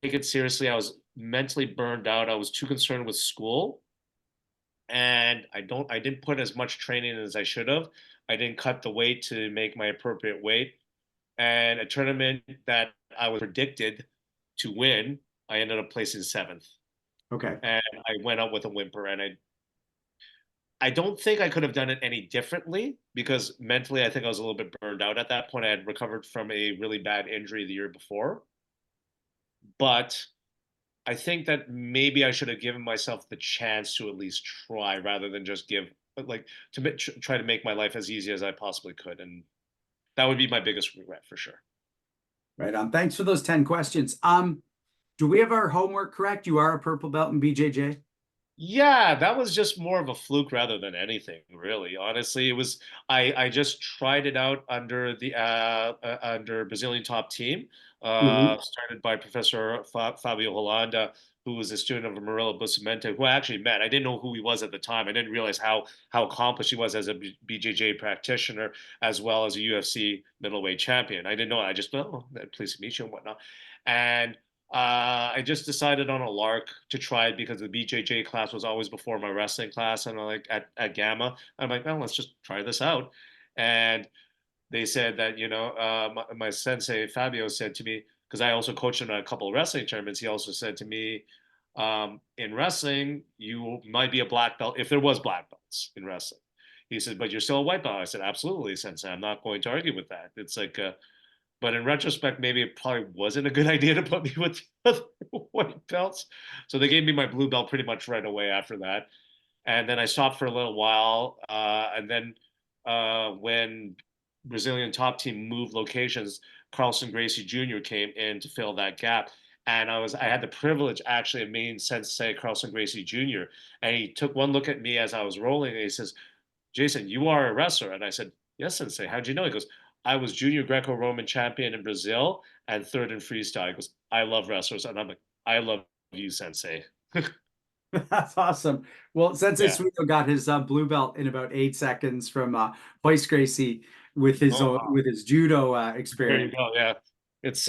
it seriously. I was mentally burned out. I was too concerned with school, and I didn't put as much training as I should have. I didn't cut the weight to make my appropriate weight. And a tournament that I was predicted to win, I ended up placing seventh. Okay. And I went out with a whimper. And I don't think I could have done it any differently, because mentally I think I was a little bit burned out at that point. I had recovered from a really bad injury the year before. But I think that maybe I should have given myself the chance to at least try, rather than just try to make my life as easy as I possibly could. And that would be my biggest regret for sure. Right on. Thanks for those 10 questions. Do we have our homework correct? You are a purple belt in BJJ? Yeah, that was just more of a fluke rather than anything, really. Honestly, it was I just tried it out under the under Brazilian top team, Mhm. started by Professor Fabio Holanda, who was a student of Murilo Bustamante, who I actually met. I didn't know who he was at the time. I didn't realize how accomplished he was as a BJJ practitioner, as well as a UFC middleweight champion. I didn't know. I just, oh, pleased to meet you and whatnot. And I just decided on a lark to try it because the BJJ class was always before my wrestling class, and I'm like at Gamma. I'm like, well, let's just try this out. And they said that, my sensei Fabio said to me, because I also coached him at a couple of wrestling tournaments. He also said to me, in wrestling, you might be a black belt if there was black belts in wrestling. He said, but you're still a white belt. I said, absolutely, sensei. I'm not going to argue with that. It's like but in retrospect, maybe it probably wasn't a good idea to put me with the other white belts. So they gave me my blue belt pretty much right away after that. And then I stopped for a little while. And then when Brazilian top team moved locations, Carlson Gracie Jr. came in to fill that gap. And I had the privilege actually of meeting Sensei Carlson Gracie Jr. And he took one look at me as I was rolling, and he says, Jason, you are a wrestler. And I said, yes, Sensei. How'd you know? He goes, I was junior Greco-Roman champion in Brazil and third in freestyle. He goes, I love wrestlers. And I'm like, I love you, Sensei. That's awesome. Well, Sensei Yeah. Suito got his blue belt in about 8 seconds from Hoist Gracie with his Oh, wow. with his judo There you experience. go. Yeah. It's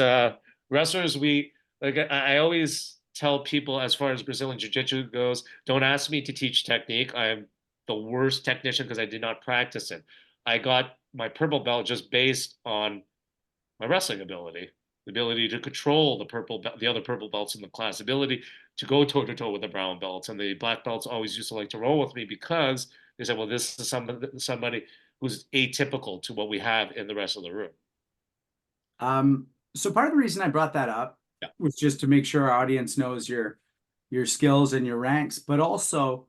wrestlers, we like I always tell people, as far as Brazilian Jiu-Jitsu goes, don't ask me to teach technique. I am the worst technician because I did not practice it. I got my purple belt just based on my wrestling ability, the ability to control the other purple belts in the class, ability to go toe to toe with the brown belts, and the black belts always used to like to roll with me because they said, "Well, this is somebody who's atypical to what we have in the rest of the room." So part of the reason I brought that up Yeah. was just to make sure our audience knows your skills and your ranks, but also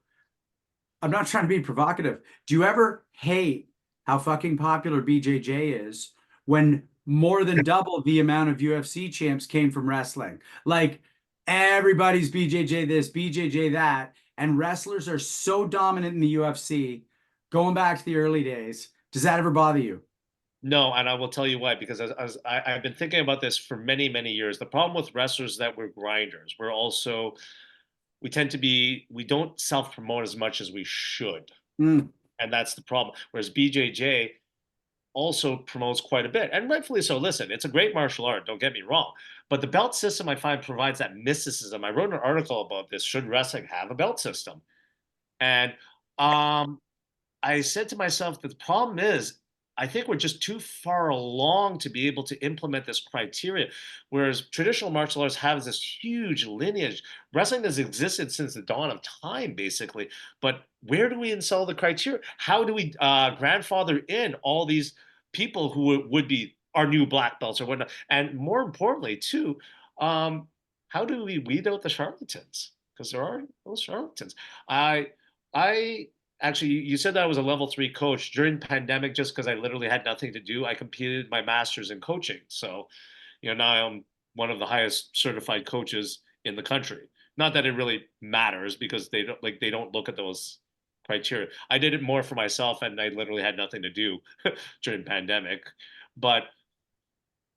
I'm not trying to be provocative. Do you ever hate how fucking popular BJJ is when more than double the amount of UFC champs came from wrestling? Like everybody's BJJ this, BJJ that, and wrestlers are so dominant in the UFC going back to the early days. Does that ever bother you? No, and I will tell you why. Because I've been thinking about this for many, many years. The problem with wrestlers is that we're grinders. We don't self promote as much as we should, Mm. and that's the problem. Whereas BJJ also promotes quite a bit, and rightfully so. Listen, it's a great martial art, don't get me wrong, but the belt system, I find, provides that mysticism. I wrote an article about this: should wrestling have a belt system? And I said to myself that the problem is, I think we're just too far along to be able to implement this criteria. Whereas traditional martial arts have this huge lineage. Wrestling has existed since the dawn of time, basically. But where do we install the criteria? How do we grandfather in all these people who would be our new black belts or whatnot? And more importantly, too, how do we weed out the charlatans? Because there are those charlatans. I Actually, you said that I was a level 3 coach during pandemic. Just because I literally had nothing to do, I completed my master's in coaching. So, now I'm one of the highest certified coaches in the country. Not that it really matters, because they don't look at those criteria. I did it more for myself, and I literally had nothing to do during pandemic. But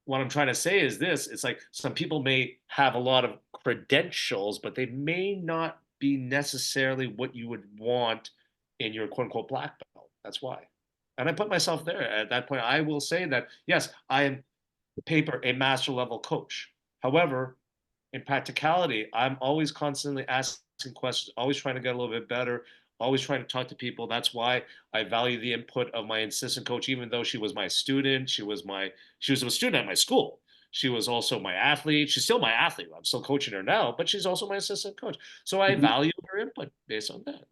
what I'm trying to say is this: it's like some people may have a lot of credentials, but they may not be necessarily what you would want in your quote unquote black belt. That's why. And I put myself there at that point. I will say that, yes, I am paper a master level coach. However, in practicality, I'm always constantly asking questions, always trying to get a little bit better, always trying to talk to people. That's why I value the input of my assistant coach, even though she was my student. She was a student at my school. She was also my athlete. She's still my athlete. I'm still coaching her now, but she's also my assistant coach. So I Mhm. value her input based on that.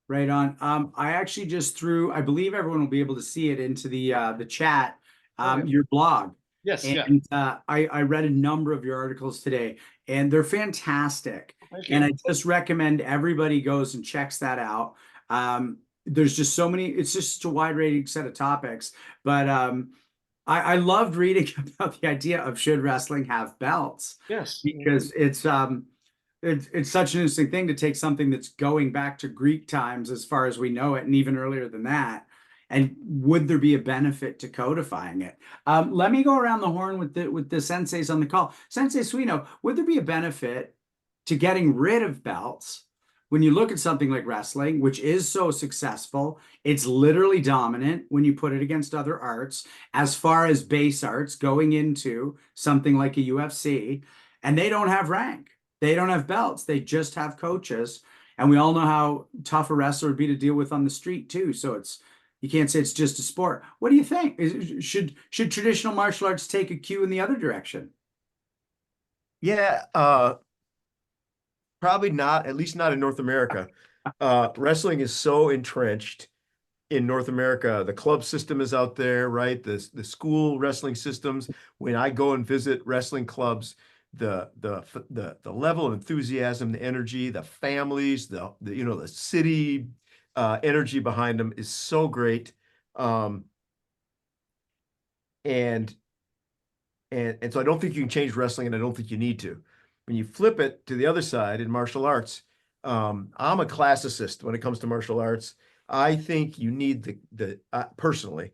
Right on. I actually just threw, I believe everyone will be able to see it into the chat, Oh, yeah. your blog. Yes, yeah. And I read a number of your articles today, and they're fantastic. Thank And you. I just recommend everybody goes and checks that out. There's just so many, it's just a wide ranging set of topics. But I loved reading about the idea of should wrestling have belts, Yes. because it's such an interesting thing to take something that's going back to Greek times as far as we know it, and even earlier than that. And would there be a benefit to codifying it? Let me go around the horn with the senseis on the call. Sensei Suino, would there be a benefit to getting rid of belts when you look at something like wrestling, which is so successful? It's literally dominant when you put it against other arts, as far as base arts going into something like a UFC, and they don't have rank. They don't have belts. They just have coaches. And we all know how tough a wrestler would be to deal with on the street too. So you can't say it's just a sport. What do you think? Should traditional martial arts take a cue in the other direction? Yeah, probably not, at least not in North America. Wrestling is so entrenched in North America. The club system is out there, right? The school wrestling systems. When I go and visit wrestling clubs, the level of enthusiasm, the energy, the families, the city energy behind them is so great. Um, and and so I don't think you can change wrestling, and I don't think you need to. When you flip it to the other side in martial arts, I'm a classicist when it comes to martial arts. I think you need the personally,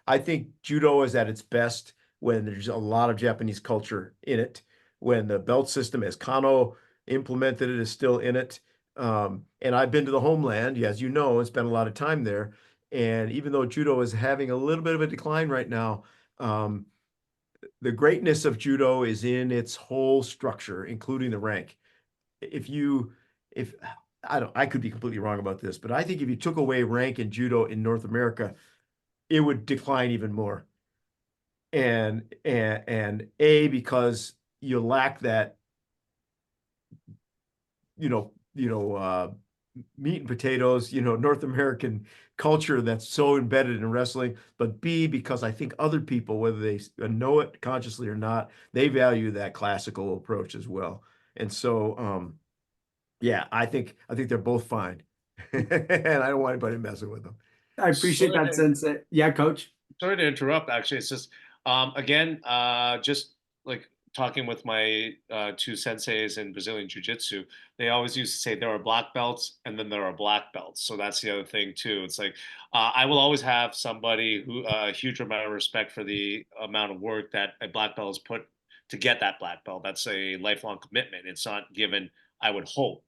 I think judo is at its best when there's a lot of Japanese culture in it. When the belt system, as Kano implemented it, is still in it. And I've been to the homeland, as you know, and spent a lot of time there. And even though judo is having a little bit of a decline right now, um, the greatness of judo is in its whole structure, including the rank. If you, if I could be completely wrong about this, but I think if you took away rank in judo in North America, it would decline even more. And because you lack that, meat and potatoes, North American culture that's so embedded in wrestling, but B, because I think other people, whether they know it consciously or not, they value that classical approach as well. And so, yeah, I think they're both fine. And I don't want anybody messing with them. I appreciate that, Sensei. Yeah, Coach. Sorry to interrupt. Actually, it's just again, just like talking with my two senseis in Brazilian Jiu-Jitsu, they always used to say there are black belts and then there are black belts. So that's the other thing too. It's like I will always have somebody who a huge amount of respect for the amount of work that a black belt has put to get that black belt. That's a lifelong commitment. It's not given, I would hope,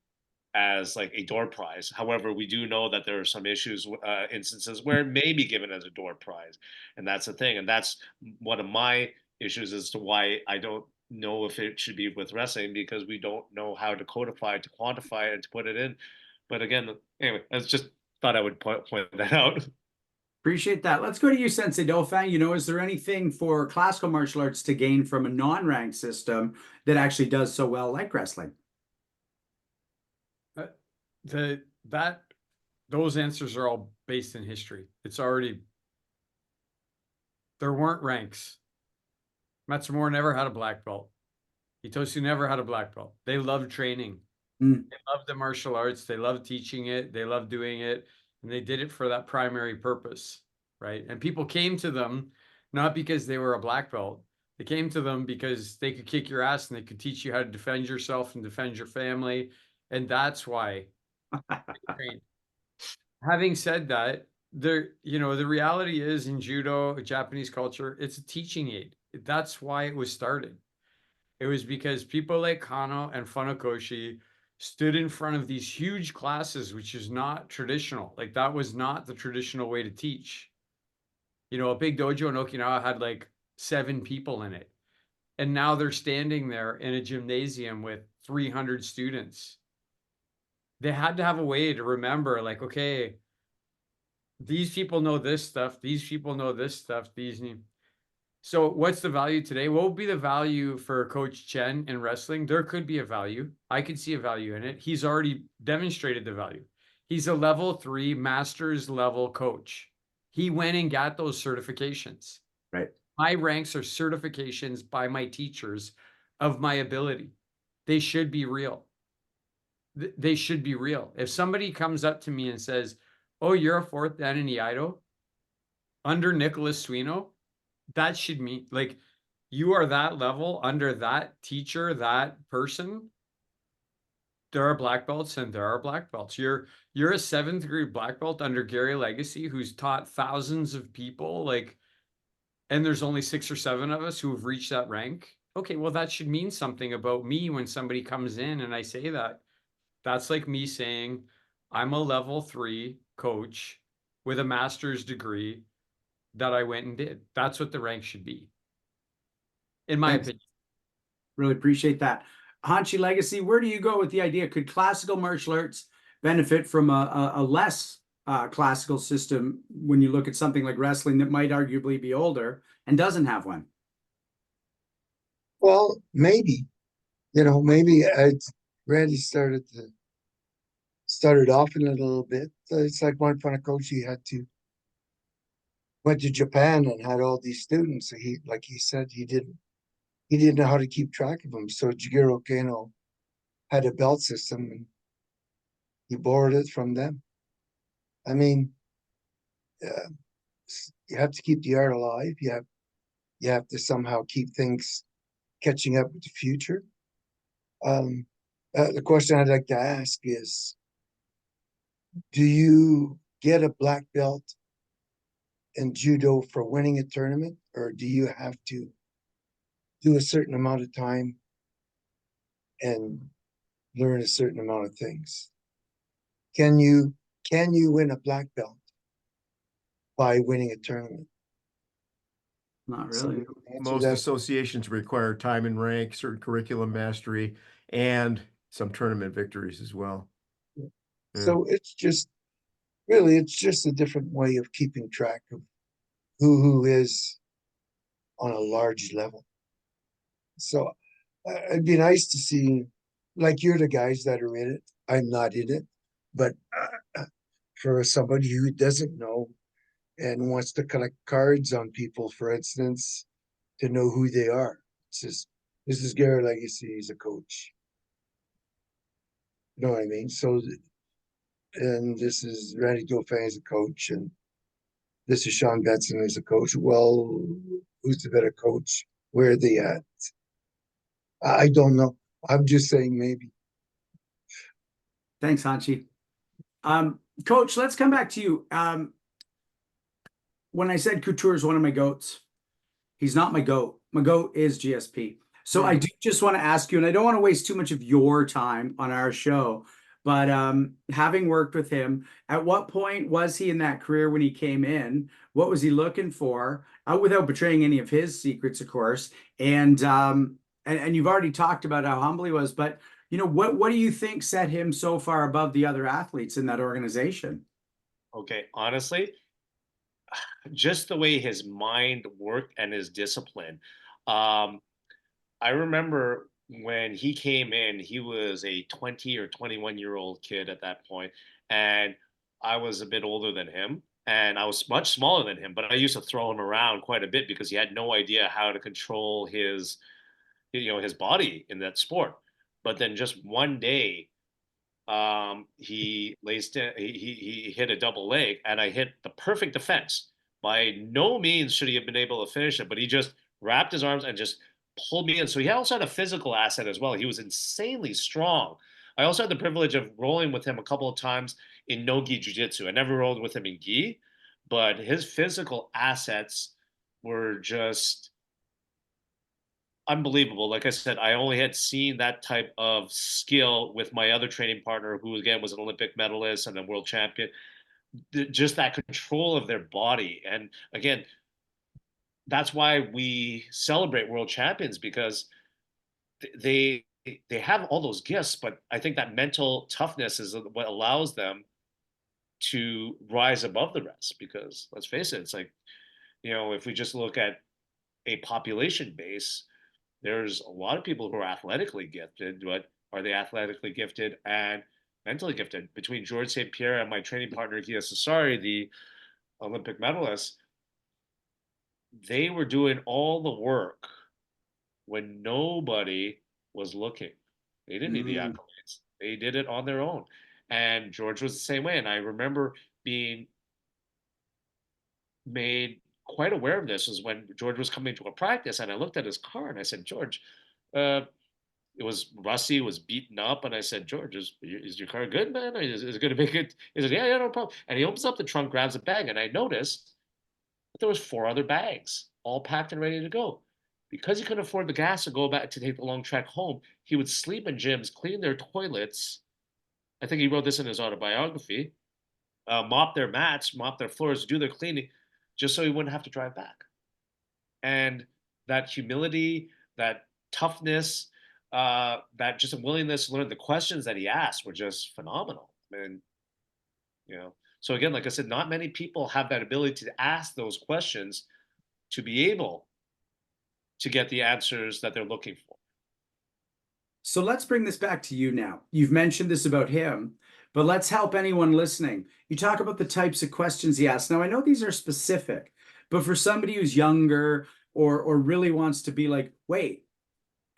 as like a door prize. However, we do know that there are some instances where it may be given as a door prize, and that's the thing. And that's one of my issues as to why I don't know if it should be with wrestling, because we don't know how to codify it, to quantify it, and to put it in. But again, anyway, I just thought I would point that out. Appreciate that. Let's go to you, Sensei Dauphin. Is there anything for classical martial arts to gain from a non-ranked system that actually does so well like wrestling? Those answers are all based in history. There weren't ranks. Matsumura never had a black belt. Itosu never had a black belt. They loved training. They loved the martial arts. They loved teaching it. They loved doing it. And they did it for that primary purpose, right? And people came to them not because they were a black belt. They came to them because they could kick your ass and they could teach you how to defend yourself and defend your family. And that's why they trained. Having said that, the reality is in judo, Japanese culture, it's a teaching aid. That's why it was started. It was because people like Kano and Funakoshi stood in front of these huge classes, which is not traditional. Like that was not the traditional way to teach. A big dojo in Okinawa had like 7 people in it. And now they're standing there in a gymnasium with 300 students. They had to have a way to remember, like, okay, these people know this stuff, these people know this stuff, these need. So what's the value today? What would be the value for Coach Chen in wrestling? There could be a value. I could see a value in it. He's already demonstrated the value. He's a level 3 master's level coach. He went and got those certifications. Right. My ranks are certifications by my teachers of my ability. They should be real. They should be real. If somebody comes up to me and says, "Oh, you're a 4th Dan in Iaido under Nicholas Suino," that should mean, like, you are that level under that teacher, that person. There are black belts and there are black belts. You're a 7th degree black belt under Gary Legacy, who's taught thousands of people, like, and there's only 6 or 7 of us who have reached that rank. Okay, well, that should mean something about me when somebody comes in and I say that. That's like me saying, I'm a level 3 coach with a master's degree that I went and did. That's what the rank should be, in my Thanks. opinion. Really appreciate that. Hanshi Legacy, where do you go with the idea? Could classical martial arts benefit from a less classical system when you look at something like wrestling that might arguably be older and doesn't have one? Well, maybe, maybe Randy started off in it a little bit. It's like one upon a coach, he went to Japan and had all these students. Like he said, he didn't know how to keep track of them. So Jigoro Kano had a belt system and he borrowed it from them. I mean, you have to keep the art alive. You have to somehow keep things catching up with the future. The question I'd like to ask is, do you get a black belt in judo for winning a tournament, or do you have to do a certain amount of time and learn a certain amount of things? Can you win a black belt by winning a tournament? Not really. Most associations require time and rank, certain curriculum mastery, and some tournament victories as well. Yeah. So it's just a different way of keeping track of who is on a large level. So it'd be nice to see, like, you're the guys that are in it. I'm not in it, but for somebody who doesn't know and wants to collect cards on people, for instance, to know who they are. It's just, this is Gary Legacy, he's a coach. You know what I mean? So, and this is Randy Dauphin as a coach, and this is Sean Benson as a coach. Well, who's the better coach? Where are they at? I don't know. I'm just saying maybe. Thanks, Hanshi. Coach, let's come back to you. When I said Couture is one of my goats, he's not my goat. My goat is GSP. So I do just want to ask you, and I don't want to waste too much of your time on our show, but having worked with him, at what point was he in that career when he came in? What was he looking for? Without betraying any of his secrets, of course. And you've already talked about how humble he was, but what do you think set him so far above the other athletes in that organization? Okay, honestly, just the way his mind worked and his discipline. I remember when he came in, he was a 20 or 21-year-old kid at that point, and I was a bit older than him, and I was much smaller than him, but I used to throw him around quite a bit because he had no idea how to control his body in that sport. But then just one day, he hit a double leg, and I hit the perfect defense. By no means should he have been able to finish it, but he just wrapped his arms and just pulled me in. So he also had a physical asset as well. He was insanely strong. I also had the privilege of rolling with him a couple of times in no-gi jiu-jitsu. I never rolled with him in gi, but his physical assets were just unbelievable. Like I said, I only had seen that type of skill with my other training partner, who again was an Olympic medalist and a world champion. Just that control of their body, and again, that's why we celebrate world champions, because they have all those gifts, but I think that mental toughness is what allows them to rise above the rest. Because let's face it, it's like, if we just look at a population base, there's a lot of people who are athletically gifted, but are they athletically gifted and mentally gifted? Between George St. Pierre and my training partner, Gia Cesari, the Olympic medalist, they were doing all the work when nobody was looking. They didn't need the Mm. accolades. They did it on their own. And George was the same way. And I remember being made quite aware of this was when George was coming to a practice, and I looked at his car and I said, George, it was rusty, it was beaten up. And I said, George, is your car good, man? Is it going to make it? He said, yeah, no problem. And he opens up the trunk, grabs a bag, and I noticed that there was 4 other bags, all packed and ready to go. Because he couldn't afford the gas to go back to take the long trek home, he would sleep in gyms, clean their toilets. I think he wrote this in his autobiography. Mop their mats, mop their floors, do their cleaning, just so he wouldn't have to drive back. And that humility, that toughness, that just a willingness to learn, the questions that he asked were just phenomenal. And so again, like I said, not many people have that ability to ask those questions to be able to get the answers that they're looking for. So let's bring this back to you now. You've mentioned this about him, but let's help anyone listening. You talk about the types of questions he asks. Now, I know these are specific, but for somebody who's younger or really wants to be like, wait,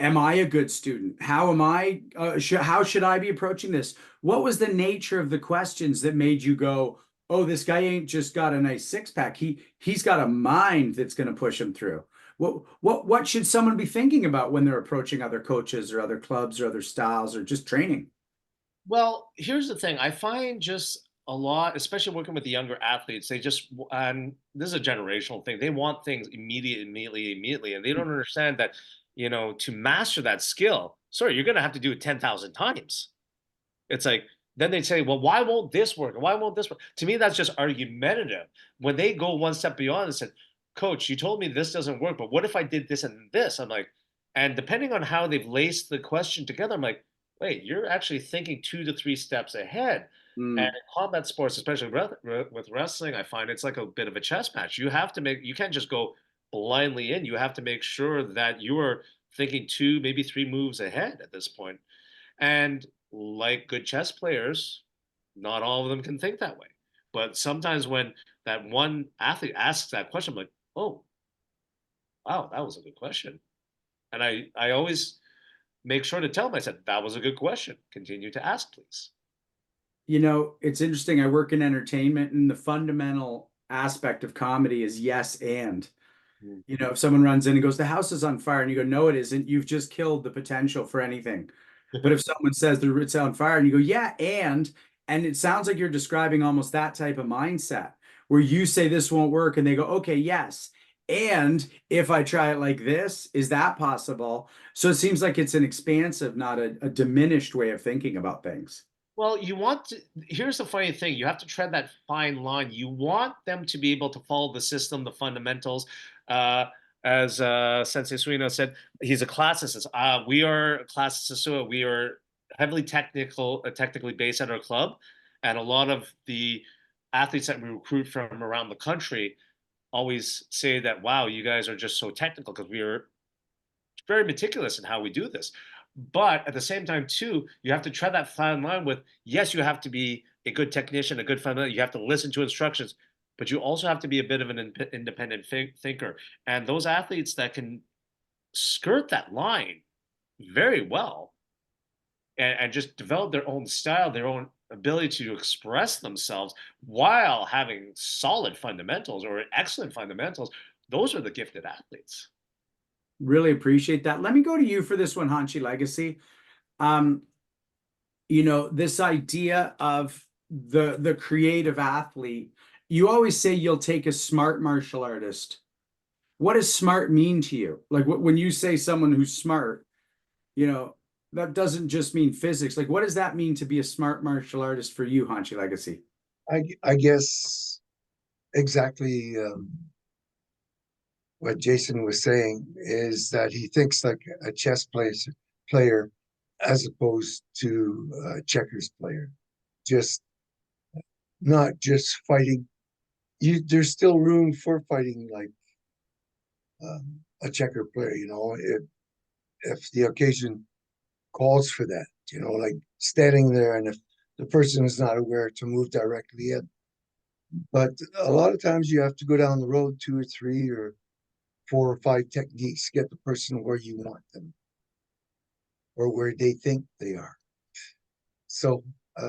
am I a good student? How am I? How should I be approaching this? What was the nature of the questions that made you go, oh, this guy ain't just got a nice six-pack. He's got a mind that's going to push him through. What should someone be thinking about when they're approaching other coaches or other clubs or other styles or just training? Well, here's the thing. I find just a lot, especially working with the younger athletes, they just, and this is a generational thing. They want things immediately, and they don't understand that, to master that skill, sorry, you're going to have to do it 10,000 times. It's like, then they say, well, why won't this work? Why won't this work? To me, that's just argumentative. When they go one step beyond and said, Coach, you told me this doesn't work, but what if I did this and this? I'm like, and depending on how they've laced the question together, I'm like, wait, you're actually thinking 2 to 3 steps ahead. And in combat sports, especially with wrestling, I find it's like a bit of a chess match. You can't just go blindly in. You have to make sure that you are thinking 2, maybe 3 moves ahead at this point. And like good chess players, not all of them can think that way. But sometimes when that one athlete asks that question, I'm like, oh, wow, that was a good question. And I always make sure to tell them, I said, that was a good question. Continue to ask, please. It's interesting. I work in entertainment, and the fundamental aspect of comedy is yes and. If someone runs in and goes, the house is on fire, and you go, no, it isn't, you've just killed the potential for anything. But if someone says it's on fire and you go, yeah, and it sounds like you're describing almost that type of mindset where you say this won't work and they go, okay, yes. And if I try it like this, is that possible? So it seems like it's an expansive, not a diminished way of thinking about things. Well, here's the funny thing. You have to tread that fine line. You want them to be able to follow the system, the fundamentals. As Sensei Suino said, he's a classicist. We are classicists. So we are heavily technically based at our club. And a lot of the athletes that we recruit from around the country always say that, wow, you guys are just so technical, because we are very meticulous in how we do this. But at the same time, too, you have to tread that fine line with, yes, you have to be a good technician, a good fundamental. You have to listen to instructions, but you also have to be a bit of an independent thinker. And those athletes that can skirt that line very well and just develop their own style, their own ability to express themselves while having solid fundamentals or excellent fundamentals, those are the gifted athletes. Really appreciate that. Let me go to you for this one, Hanshi Legacy. This idea of the creative athlete, you always say you'll take a smart martial artist. What does smart mean to you? Like when you say someone who's smart, that doesn't just mean physics. Like, what does that mean to be a smart martial artist for you, Hanshi Legacy? I guess exactly what Jason was saying is that he thinks like a chess player as opposed to a checkers player. Just not just fighting. There's still room for fighting like a checker player, if the occasion calls for that, like standing there, and if the person is not aware to move directly in. But a lot of times you have to go down the road 2 or 3 or 4 or 5 techniques to get the person where you want them or where they think they are. So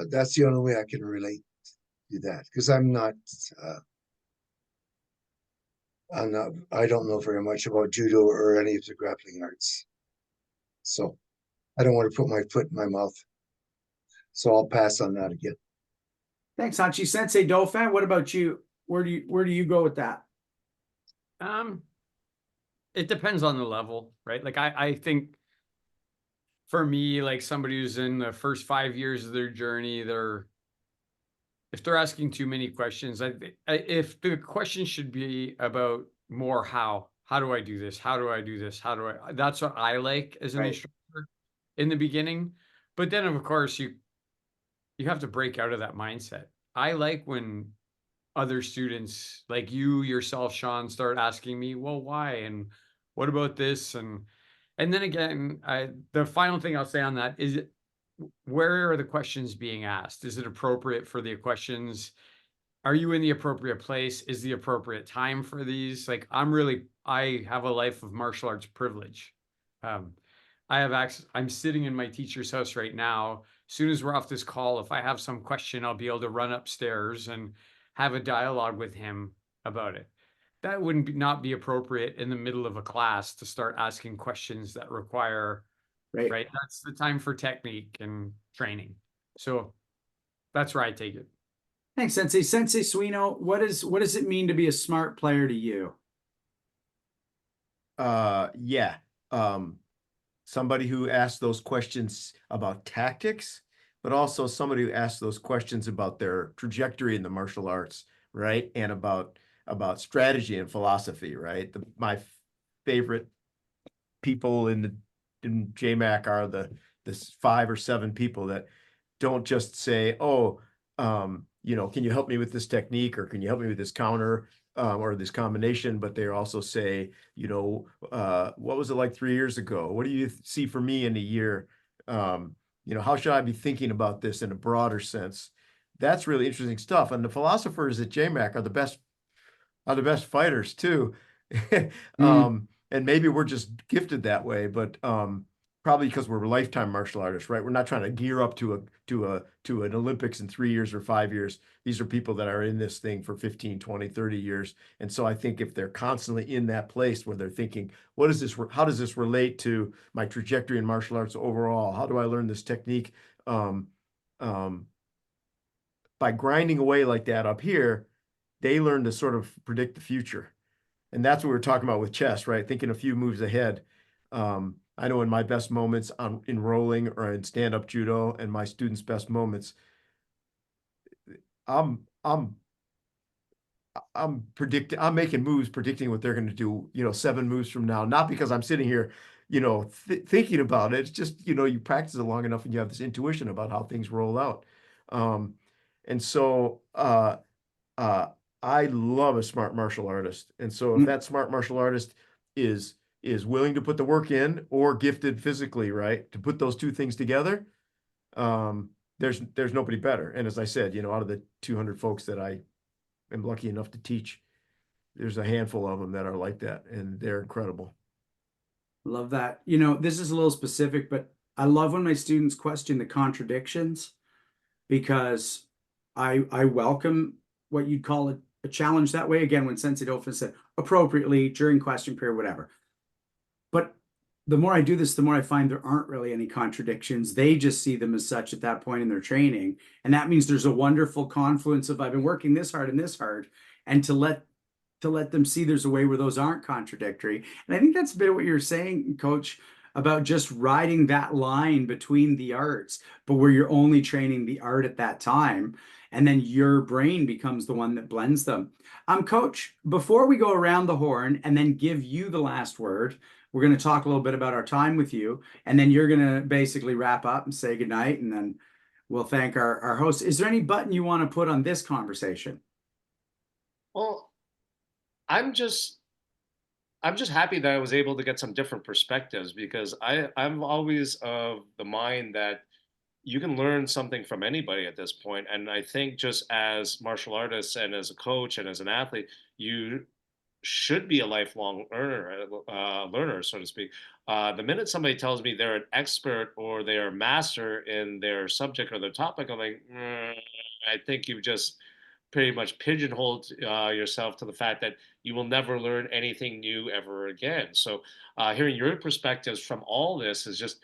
that's the only way I can relate to that, because I don't know very much about judo or any of the grappling arts. So I don't want to put my foot in my mouth. So I'll pass on that again. Thanks, Hachi. Sensei Dauphin, what about you? Where do you go with that? It depends on the level, right? Like I think for me, like somebody who's in the first 5 years of their journey, if they're asking too many questions, if the question should be about more how do I do this? How do I do this? That's what I like as an instructor in the beginning. But then of course you have to break out of that mindset. I like when other students like you yourself, Sean, start asking me, well, why? And what about this? And then again, the final thing I'll say on that is, where are the questions being asked? Is it appropriate for the questions? Are you in the appropriate place? Is the appropriate time for these? Like I have a life of martial arts privilege. I have access. I'm sitting in my teacher's house right now. As soon as we're off this call, if I have some question, I'll be able to run upstairs and have a dialogue with him about it. That wouldn't not be appropriate in the middle of a class to start asking questions that require, right? That's the time for technique and training. So that's where I take it. Thanks, Sensei. Sensei Suino, what does it mean to be a smart player to you? Yeah. Somebody who asks those questions about tactics, but also somebody who asks those questions about their trajectory in the martial arts, right? And about strategy and philosophy, right? My favorite people in YM-YWHA are the 5 or 7 people that don't just say, oh, can you help me with this technique, or can you help me with this counter, or this combination? But they also say, what was it like 3 years ago? What do you see for me in a year? How should I be thinking about this in a broader sense? That's really interesting stuff. And the philosophers at YM-YWHA are the best fighters too. And maybe we're just gifted that way, but probably because we're lifetime martial artists, right? We're not trying to gear up to an Olympics in 3 years or 5 years. These are people that are in this thing for 15, 20, 30 years. And so I think if they're constantly in that place where they're thinking, how does this relate to my trajectory in martial arts overall? How do I learn this technique? By grinding away like that up here, they learn to sort of predict the future. And that's what we're talking about with chess, right? Thinking a few moves ahead. I know in my best moments in rolling or in stand-up judo, and my students' best moments, I'm making moves, predicting what they're going to do, 7 moves from now. Not because I'm sitting here, thinking about it. It's just, you practice it long enough and you have this intuition about how things roll out. And so I love a smart martial artist. And so if that smart martial artist is willing to put the work in, or gifted physically, right, to put those 2 things together, there's nobody better. And as I said, out of the 200 folks that I am lucky enough to teach, there's a handful of them that are like that, and they're incredible. Love that. This is a little specific, but I love when my students question the contradictions, because I welcome what you'd call a challenge that way. Again, when Sensei Dauphin said appropriately during question period, whatever. But the more I do this, the more I find there aren't really any contradictions. They just see them as such at that point in their training. And that means there's a wonderful confluence of, I've been working this hard and this hard, and to let them see there's a way where those aren't contradictory. And I think that's a bit of what you're saying, Coach, about just riding that line between the arts, but where you're only training the art at that time. and then your brain becomes the one that blends them. Coach, before we go around the horn and then give you the last word, we're going to talk a little bit about our time with you, and then you're going to basically wrap up and say goodnight, and then we'll thank our host. Is there any button you want to put on this conversation? Well, I'm just happy that I was able to get some different perspectives, because I'm always of the mind that you can learn something from anybody at this point. And I think just as martial artists and as a coach and as an athlete, you should be a lifelong learner, so to speak. The minute somebody tells me they're an expert or they're a master in their subject or their topic, I'm like, I think you've just pretty much pigeonholed yourself to the fact that you will never learn anything new ever again. So hearing your perspectives from all this is just,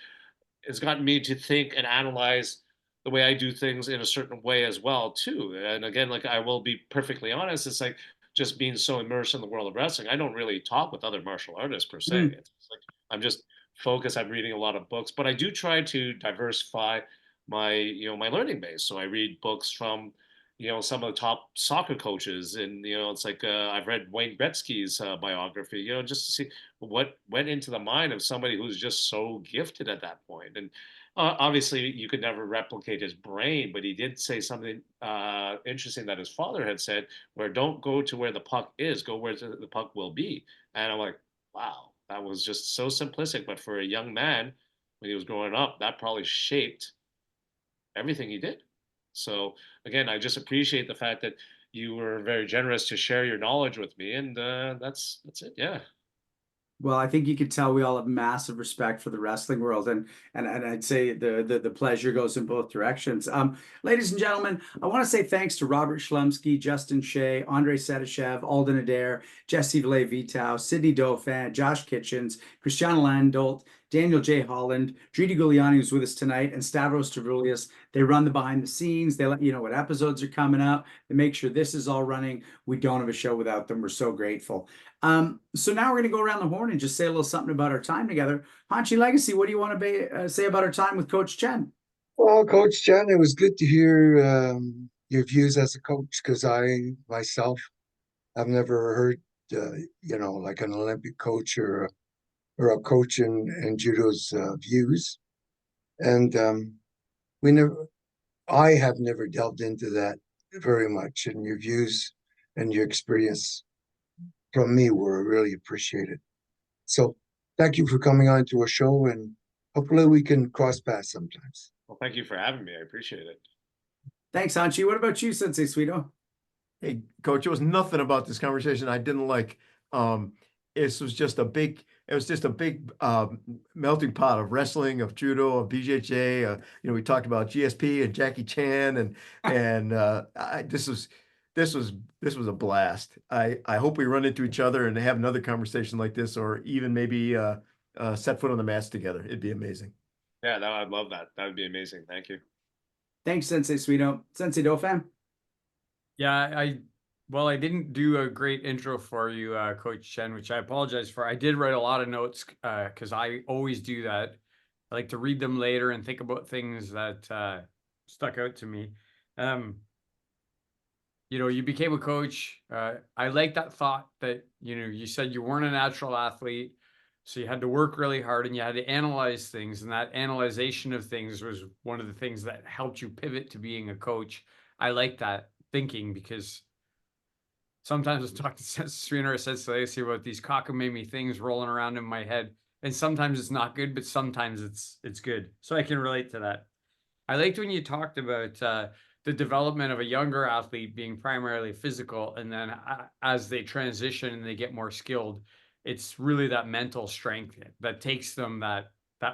it's gotten me to think and analyze the way I do things in a certain way as well too. And again, like, I will be perfectly honest, it's like just being so immersed in the world of wrestling, I don't really talk with other martial artists per se. It's like I'm just focused. I'm reading a lot of books, but I do try to diversify my my learning base. So I read books from some of the top soccer coaches, and it's like I've read Wayne Gretzky's biography, just to see what went into the mind of somebody who's just so gifted at that point. And obviously, you could never replicate his brain, but he did say something interesting that his father had said, where don't go to where the puck is, go where the puck will be. And I'm like, wow, that was just so simplistic. But for a young man, when he was growing up, that probably shaped everything he did. So again, I just appreciate the fact that you were very generous to share your knowledge with me, and that's it. Yeah. Well, I think you could tell we all have massive respect for the wrestling world, and I'd say the pleasure goes in both directions. Ladies and gentlemen, I want to say thanks to Robert Schlumsky, Justin Shea, Andre Sedashev, Alden Adair, Jesse Vitaw, Sidney Dauphin, Josh Kitchens, Christian Landolt, Daniel J. Holland, Dridi Guliani, who's with us tonight, and Stavros Taroulias. They run the behind the scenes. They let you know what episodes are coming out. They make sure this is all running. We don't have a show without them. We're so grateful. So now we're going to go around the horn and just say a little something about our time together. Hanshin Legacy, what do you want to say about our time with Coach Chen? Well, Coach Chen, it was good to hear your views as a coach, because I myself have never heard, like an Olympic coach or a coach in judo's views, and I have never delved into that very much, and your views and your experience from me were really appreciated. So thank you for coming on to our show, and hopefully we can cross paths sometimes. Well, thank you for having me. I appreciate it. Thanks, Hanshi. What about you, Sensei Sweeto? Hey, Coach, it was nothing about this conversation I didn't like. It was just a big melting pot of wrestling, of judo, of BJJ. We talked about GSP and Jackie Chan, and this was a blast. I hope we run into each other and have another conversation like this, or even maybe set foot on the mats together. It'd be amazing. Yeah, I'd love that. That would be amazing. Thank you. Thanks, Sensei Sweeto. Sensei Dauphin? Yeah, I didn't do a great intro for you, Coach Chen, which I apologize for. I did write a lot of notes because I always do that. I like to read them later and think about things that stuck out to me. You became a coach. I like that thought that, you said you weren't a natural athlete, so you had to work really hard and you had to analyze things. And that analyzation of things was one of the things that helped you pivot to being a coach. I like that thinking, because sometimes I talk to Srinath Sensei about these cockamamie things rolling around in my head, and sometimes it's not good, but sometimes it's good. So I can relate to that. I liked when you talked about the development of a younger athlete being primarily physical, and then as they transition and they get more skilled, it's really that mental strength that takes them that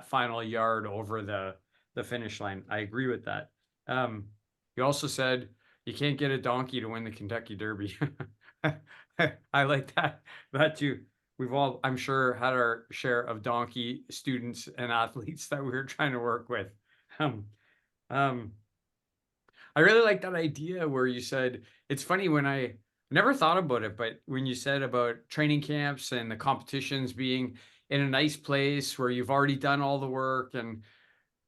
final yard over the finish line. I agree with that. You also said you can't get a donkey to win the Kentucky Derby. I like that too. We've all, I'm sure, had our share of donkey students and athletes that we were trying to work with. I really like that idea where you said, it's funny, when I never thought about it, but when you said about training camps and the competitions being in a nice place where you've already done all the work, and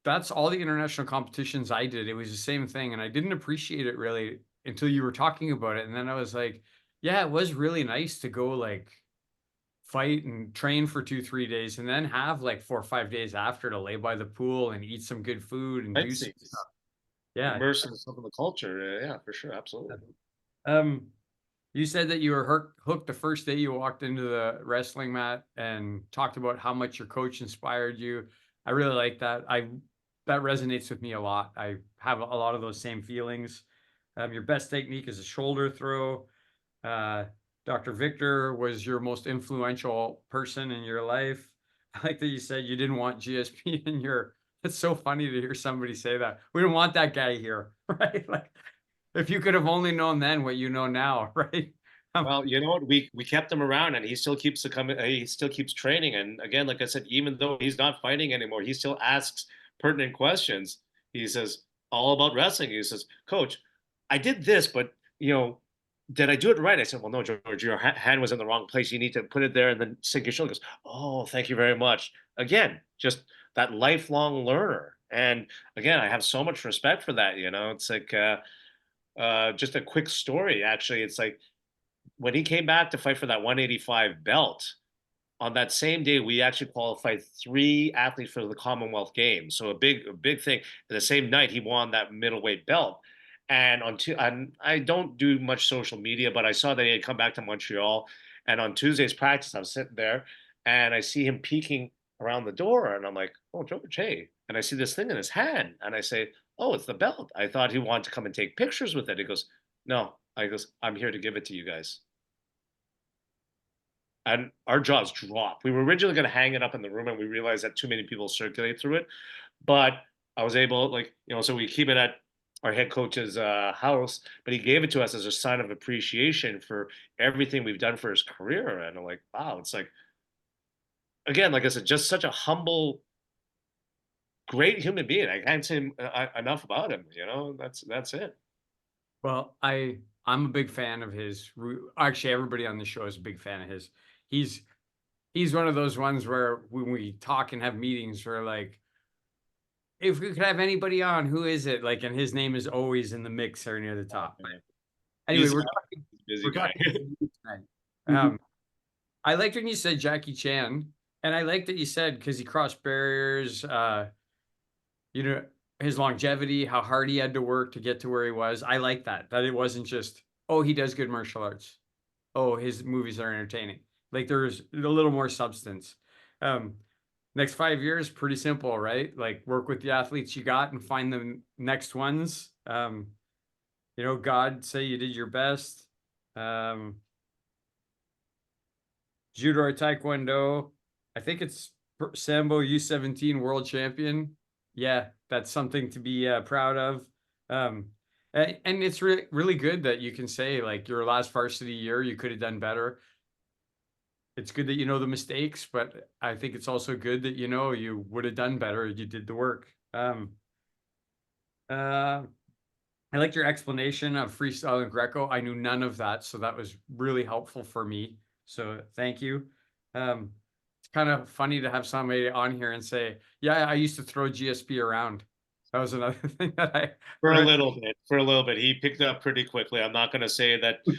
that's all the international competitions I did. It was the same thing. And I didn't appreciate it really until you were talking about it. And then I was like, yeah, it was really nice to go like fight and train for 2, 3 days and then have like 4 or 5 days after to lay by the pool and eat some good food and do some Sightseeing, stuff. Yeah. immerse yourself in the culture. Yeah, for sure, absolutely. Um, you said that you were hooked the first day you walked into the wrestling mat and talked about how much your coach inspired you. I really like that. That resonates with me a lot. I have a lot of those same feelings. Your best technique is a shoulder throw. Uh, Dr. Victor was your most influential person in your life. I like that you said you didn't want GSP in your. It's so funny to hear somebody say that. We don't want that guy here, right? Like, if you could have only known then what you know now, right? Well, you know what? We kept him around, and he still keeps coming. He still keeps training. And again, like I said, even though he's not fighting anymore, he still asks pertinent questions. He says all about wrestling. He says, "Coach, I did this, but you know, did I do it right?" I said, "Well, no, George, your hand was in the wrong place. You need to put it there and then sink your shoulder." He goes, "Oh, thank you very much." Again, just that lifelong learner. And again, I have so much respect for that. You know, it's like just a quick story. Actually, it's like when he came back to fight for that 185 belt, on that same day, we actually qualified 3 athletes for the Commonwealth Games. So a big thing. The same night, he won that middleweight belt. And and I don't do much social media, but I saw that he had come back to Montreal. And on Tuesday's practice, I was sitting there and I see him peeking around the door. And I'm like, "Oh, George, hey." And I see this thing in his hand. And I say, "Oh, it's the belt. I thought he wanted to come and take pictures with it." He goes, "No." I goes, "I'm here to give it to you guys." And our jaws dropped. We were originally going to hang it up in the room, and we realized that too many people circulate through it. But I was able, like, so we keep it at our head coach's house, but he gave it to us as a sign of appreciation for everything we've done for his career. And I'm like, wow, it's like, again, like I said, just such a humble, great human being. I can't say enough about him. That's it. Well, I'm a big fan of his. Actually, everybody on the show is a big fan of his. He's he's one of those ones where when we talk and have meetings, we're like, if we could have anybody on, who is it? Like, and his name is always in the mix or near the top. But anyway, He's we're a talking. busy We're guy. talking tonight. Mhm. I liked when you said Jackie Chan, and I like that you said because he crossed barriers. You know, his longevity, how hard he had to work to get to where he was. I like that. That it wasn't just, oh, he does good martial arts. Oh, his movies are entertaining. Like there's a little more substance. Um, Next 5 years, pretty simple, right? Like work with the athletes you got and find the next ones. God say you did your best. Judo or Taekwondo. I think it's Sambo U17 world champion. Yeah, that's something to be proud of. And it's really good that you can say like your last varsity year, you could have done better. It's good that you know the mistakes, but I think it's also good that you would have done better. You did the work. Uh, I liked your explanation of freestyle and Greco. I knew none of that, so that was really helpful for me. So thank you. It's kind of funny to have somebody on here and say, "Yeah, I used to throw GSP around." That was another thing that I For a heard. little bit, he picked it up pretty quickly. I'm not going to say that, I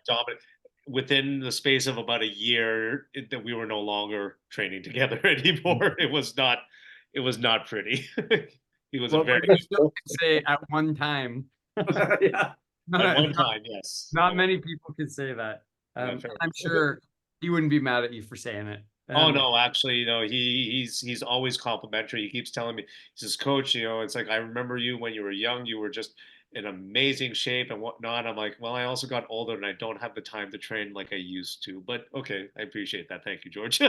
dominated. Within the space of about a year, that we were no longer training together anymore. It was not pretty. He was a Well, very, but you still can say at one time. Yeah. at Not, one time, yes. not many people can say that. Yeah, fair. I'm sure he wouldn't be mad at you for saying it. Oh no, actually, he's always complimentary. He keeps telling me, he says, "Coach, it's like I remember you when you were young. You were just in amazing shape and whatnot." I'm like, "Well, I also got older and I don't have the time to train like I used to." But okay, I appreciate that. Thank you, George.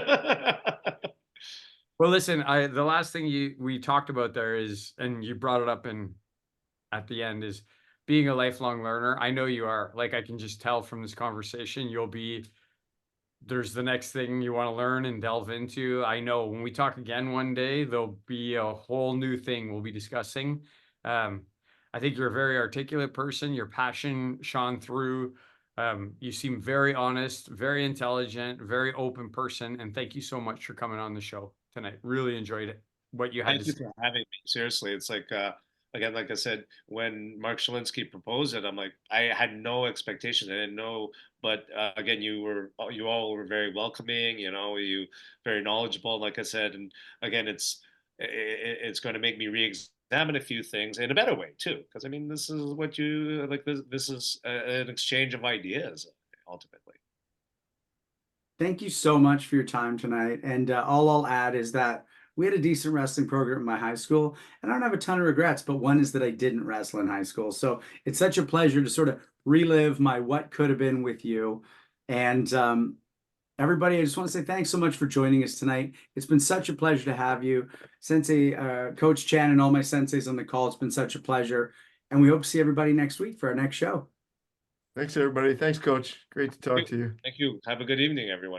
Well, listen, the last thing we talked about there is, and you brought it up at the end, is being a lifelong learner. I know you are. Like I can just tell from this conversation, there's the next thing you want to learn and delve into. I know when we talk again one day, there'll be a whole new thing we'll be discussing. I think you're a very articulate person. Your passion shone through. You seem very honest, very intelligent, very open person. And thank you so much for coming on the show tonight. Really enjoyed it. what you had Thank to you say. for having me. Seriously, it's like again, like I said, when Mark Shalinsky proposed it, I'm like, I had no expectations. I didn't know, but again, you all were very welcoming. You know, you very knowledgeable. Like I said, and again, it's going to make me re-examine a few things in a better way too. Because I mean, this is what you like. This is an exchange of ideas ultimately. Thank you so much for your time tonight. And all I'll add is that we had a decent wrestling program in my high school, and I don't have a ton of regrets, but one is that I didn't wrestle in high school. So it's such a pleasure to sort of relive my what could have been with you. And everybody, I just want to say thanks so much for joining us tonight. It's been such a pleasure to have you. Sensei, Coach Chen, and all my senseis on the call. It's been such a pleasure. And we hope to see everybody next week for our next show. Thanks, everybody. Thanks, Coach. Great to talk to you. Thank you. Have a good evening, everyone.